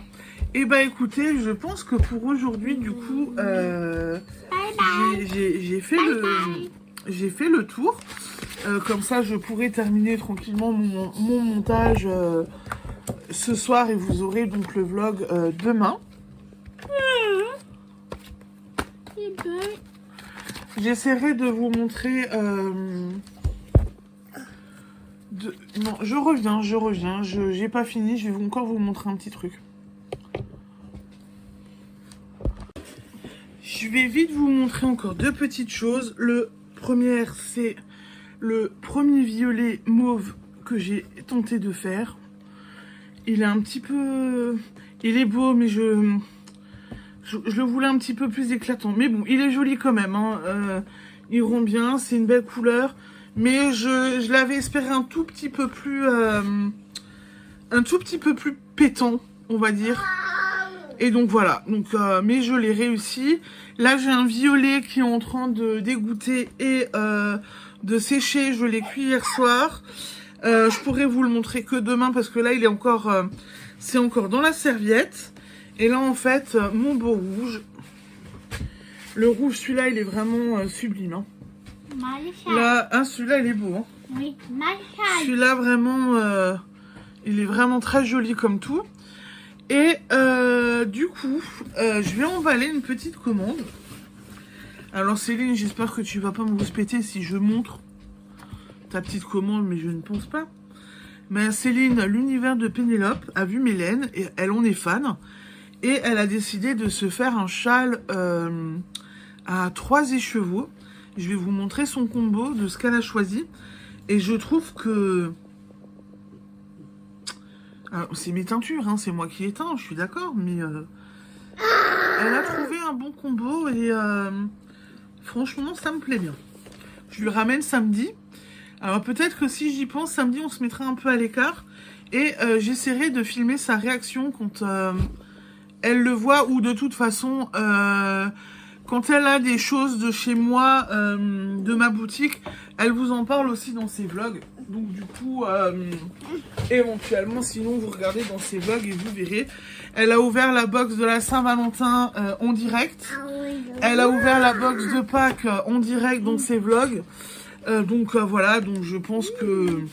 Et bah écoutez, je pense que pour aujourd'hui, du coup, j'ai fait le tour. Comme ça, je pourrai terminer tranquillement mon montage ce soir et vous aurez donc le vlog demain. J'essaierai de vous montrer... Non, je reviens. J'ai pas fini, je vais encore vous montrer un petit truc. Je vais vite vous montrer encore 2 petites choses. Le premier, c'est le premier violet mauve que j'ai tenté de faire. Il est un petit peu... Il est beau, mais je le voulais un petit peu plus éclatant. Mais bon, il est joli quand même. Hein. Il rend bien, c'est une belle couleur. Mais je l'avais espéré un tout petit peu plus pétant, on va dire. Et donc voilà. Donc, mais je l'ai réussi. Là, j'ai un violet qui est en train de dégoûter et de sécher. Je l'ai cuit hier soir. Je pourrais vous le montrer que demain parce que là, il est encore, c'est encore dans la serviette. Et là, en fait, mon beau rouge. Le rouge, celui-là, il est vraiment sublime. Hein. Là, hein, celui-là, il est beau. Hein. Oui, Malchal. Celui-là, vraiment, Il est vraiment très joli comme tout. Et du coup, je vais emballer une petite commande. Alors Céline, j'espère que tu vas pas me rouspéter si je montre ta petite commande, mais je ne pense pas. Mais Céline, l'univers de Pénélope, a vu Mélène, et elle en est fan. Et elle a décidé de se faire un châle à 3 écheveaux. Je vais vous montrer son combo de ce qu'elle a choisi. Et je trouve que... c'est mes teintures, hein, c'est moi qui les teins, je suis d'accord. Mais elle a trouvé un bon combo et franchement, ça me plaît bien. Je lui ramène samedi. Alors peut-être que si j'y pense, samedi, on se mettra un peu à l'écart. Et j'essaierai de filmer sa réaction quand elle le voit. Ou de toute façon... quand elle a des choses de chez moi, de ma boutique, elle vous en parle aussi dans ses vlogs. Donc du coup, éventuellement, sinon vous regardez dans ses vlogs et vous verrez. Elle a ouvert la box de la Saint-Valentin en direct. Elle a ouvert la box de Pâques en direct dans ses vlogs. Donc voilà, donc je pense que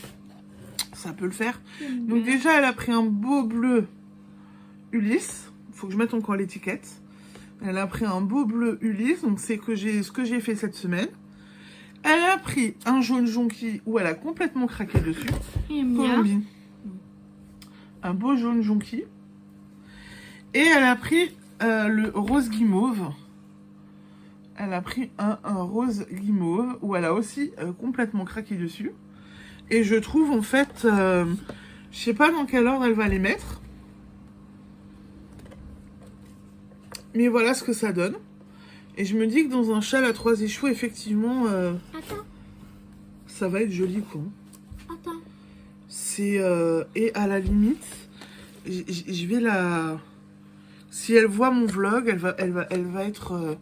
ça peut le faire. Donc déjà, elle a pris un beau bleu Ulysse. Il faut que je mette encore l'étiquette. Elle a pris un beau bleu Ulysse, donc c'est ce que j'ai fait cette semaine. Elle a pris un jaune jonquille où elle a complètement craqué dessus. Colombine. Un beau jaune jonquille. Et elle a pris le rose guimauve. Elle a pris un rose guimauve où elle a aussi complètement craqué dessus. Et je trouve en fait, je sais pas dans quel ordre elle va les mettre. Mais voilà ce que ça donne. Et je me dis que dans un châle à 3 écheveaux, effectivement, ça va être joli, quoi. C'est... et à la limite, je vais la... Si elle voit mon vlog, elle va être...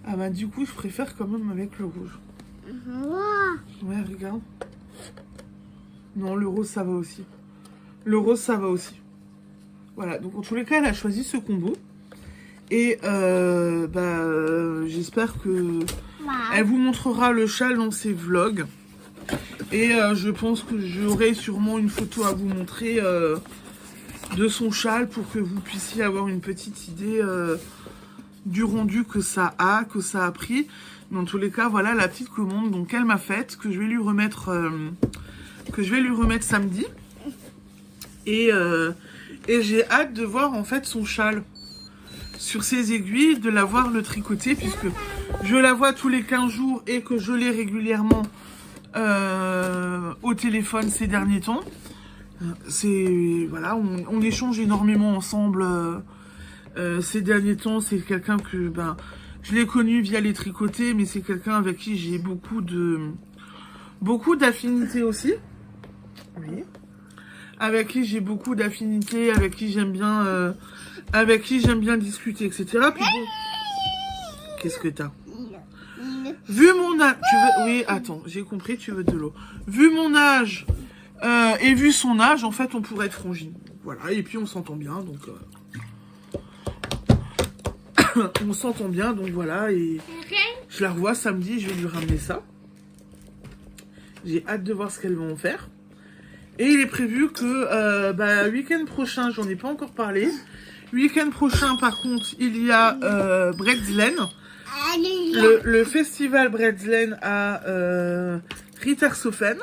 Ah bah du coup, je préfère quand même avec le rouge. Ouais, regarde. Non, le rose, ça va aussi. Le rose, ça va aussi. Voilà, donc en tous les cas, elle a choisi ce combo. Et j'espère que elle vous montrera le châle dans ses vlogs. Et je pense que j'aurai sûrement une photo à vous montrer de son châle pour que vous puissiez avoir une petite idée du rendu que ça a pris. Dans tous les cas, voilà la petite commande donc elle m'a faite, que je vais lui remettre samedi. Et j'ai hâte de voir en fait son châle sur ses aiguilles, de la voir le tricoter, puisque je la vois tous les 15 jours et que je l'ai régulièrement au téléphone ces derniers temps. Voilà, on échange énormément ensemble ces derniers temps. C'est quelqu'un que je l'ai connu via les tricotés, mais c'est quelqu'un avec qui j'ai beaucoup d'affinités aussi. Oui. Avec qui j'ai beaucoup d'affinités, avec qui j'aime bien discuter, etc. Puis bon, qu'est-ce que t'as? Vu mon âge, oui, attends, j'ai compris, tu veux de l'eau. Vu mon âge et vu son âge, en fait, on pourrait être frangine. Voilà, et puis on s'entend bien, donc on s'entend bien, donc voilà. Et je la revois samedi, je vais lui ramener ça. J'ai hâte de voir ce qu'elle va en faire. Et il est prévu que week-end prochain, j'en ai pas encore parlé. Week-end prochain, par contre, il y a Bretzlen. Le festival Bretzlen à Rittershofen.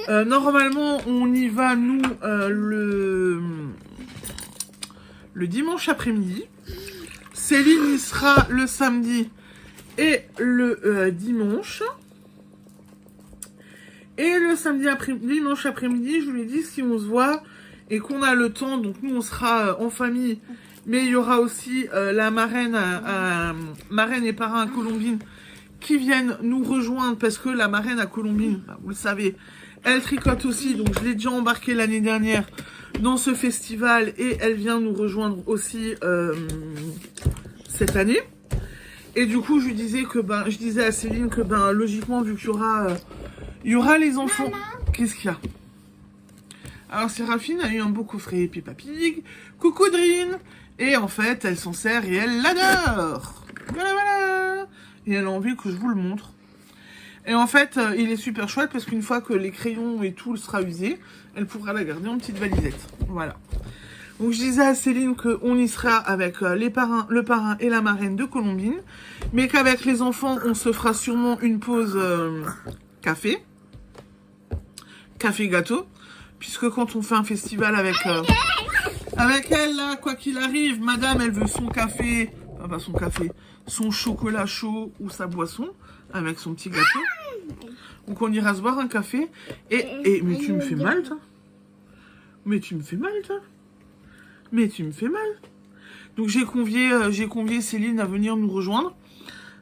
Normalement, on y va, nous, le dimanche après-midi. Céline y sera le samedi et le dimanche. Et le dimanche après-midi, je lui ai dit si on se voit et qu'on a le temps, donc nous on sera en famille, mais il y aura aussi la marraine et parrain à Colombine qui viennent nous rejoindre parce que la marraine à Colombine, vous le savez, elle tricote aussi, donc je l'ai déjà embarquée l'année dernière dans ce festival et elle vient nous rejoindre aussi cette année. Et du coup, je disais à Céline que logiquement, vu qu'il y aura les enfants. Qu'est-ce qu'il y a? Alors, Séraphine a eu un beau coffret Peppa Pig. Coucou Drine. Et en fait, elle s'en sert et elle l'adore. Voilà. Et elle a envie que je vous le montre. Et en fait, il est super chouette parce qu'une fois que les crayons et tout sera usé, elle pourra la garder en petite valisette. Voilà. Donc je disais à Céline qu'on y sera avec le parrain et la marraine de Colombine, mais qu'avec les enfants, on se fera sûrement une pause café gâteau, puisque quand on fait un festival avec elle, là, quoi qu'il arrive, madame, elle veut son café, pas son café, son chocolat chaud ou sa boisson, avec son petit gâteau. Donc on ira se boire un café, mais tu me fais mal, toi. Mais tu me fais mal, toi. Mais tu me fais mal. Donc j'ai convié Céline à venir nous rejoindre.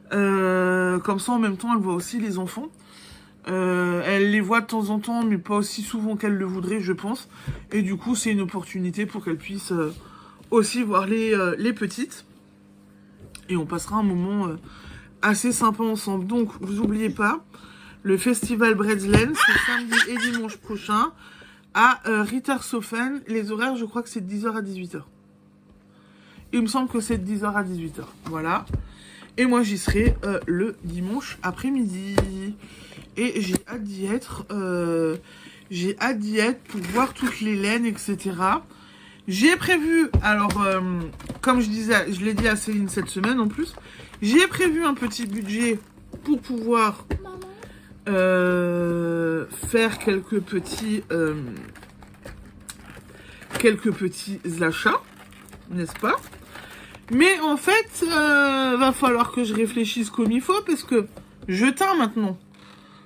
Comme ça, en même temps, elle voit aussi les enfants. Elle les voit de temps en temps, mais pas aussi souvent qu'elle le voudrait, je pense. Et du coup, c'est une opportunité pour qu'elle puisse aussi voir les petites. Et on passera un moment assez sympa ensemble. Donc, vous n'oubliez pas, le festival Breadsland, c'est samedi et dimanche prochain à Rittershofen. Les horaires, je crois que c'est de 10h à 18h. Il me semble que c'est de 10h à 18h. Voilà. Et moi, j'y serai le dimanche après-midi. Et j'ai hâte d'y être. J'ai hâte d'y être pour voir toutes les laines, etc. J'ai prévu, alors, comme je l'ai dit à Céline cette semaine en plus, j'ai prévu un petit budget pour pouvoir faire quelques petits achats, n'est-ce pas? Mais en fait, va falloir que je réfléchisse comme il faut, parce que je teins maintenant.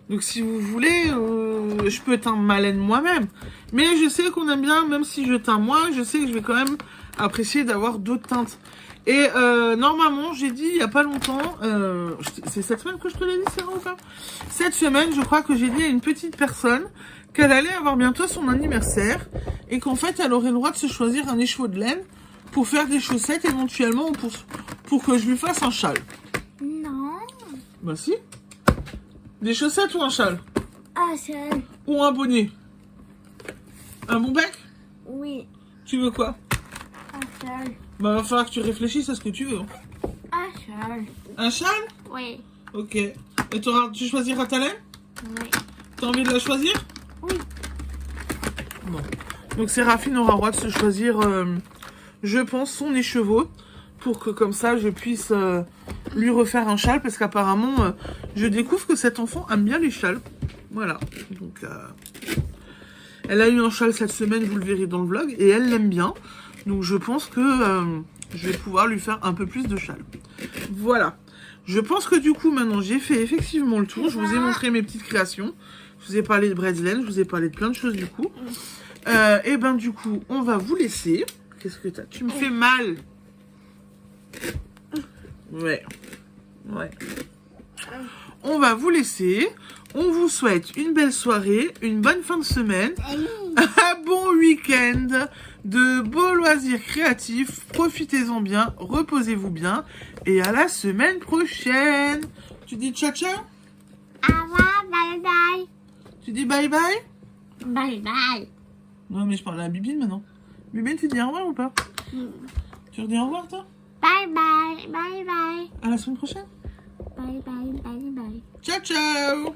Donc si vous voulez, je peux teindre ma laine moi-même. Mais je sais qu'on aime bien, même si je teins moi, je sais que je vais quand même apprécier d'avoir d'autres teintes. Et normalement, j'ai dit il n'y a pas longtemps, c'est cette semaine que je te l'ai dit, Sarah, ou pas? Cette semaine, je crois que j'ai dit à une petite personne qu'elle allait avoir bientôt son anniversaire et qu'en fait, elle aurait le droit de se choisir un écheveau de laine pour faire des chaussettes éventuellement pour que je lui fasse un châle. Non. Bah si. Des chaussettes ou un châle? Un seul. Ou un bonnet? Un bon bec? Oui. Tu veux quoi? Un seul. Bah va falloir que tu réfléchisses à ce que tu veux. Un seul. Un châle? Oui. Ok. Et tu choisiras ta laine? Oui. T'as envie de la choisir? Oui. Bon. Donc Séraphine aura le droit de se choisir, je pense, son écheveau. Pour que comme ça je puisse lui refaire un châle. Parce qu'apparemment, je découvre que cet enfant aime bien les châles. Voilà. Donc, elle a eu un châle cette semaine, vous le verrez dans le vlog. Et elle l'aime bien. Donc je pense que je vais pouvoir lui faire un peu plus de châle. Voilà. Je pense que du coup, maintenant, j'ai fait effectivement le tour. Je vous ai montré mes petites créations. Je vous ai parlé de Breadsland. Je vous ai parlé de plein de choses du coup. Et ben du coup, on va vous laisser. Qu'est-ce que t'as? Tu me fais mal. Ouais. On va vous laisser. On vous souhaite une belle soirée, une bonne fin de semaine, un bon week-end, de beaux loisirs créatifs. Profitez-en bien, reposez-vous bien. Et à la semaine prochaine. Tu dis ciao ciao? Au revoir, bye bye. Tu dis bye bye? Bye bye. Non mais je parle à Bibine maintenant. Bibine, tu dis au revoir ou pas? Tu redis au revoir toi? Bye bye. Bye bye. À la semaine prochaine. Bye bye. Bye bye. Ciao ciao.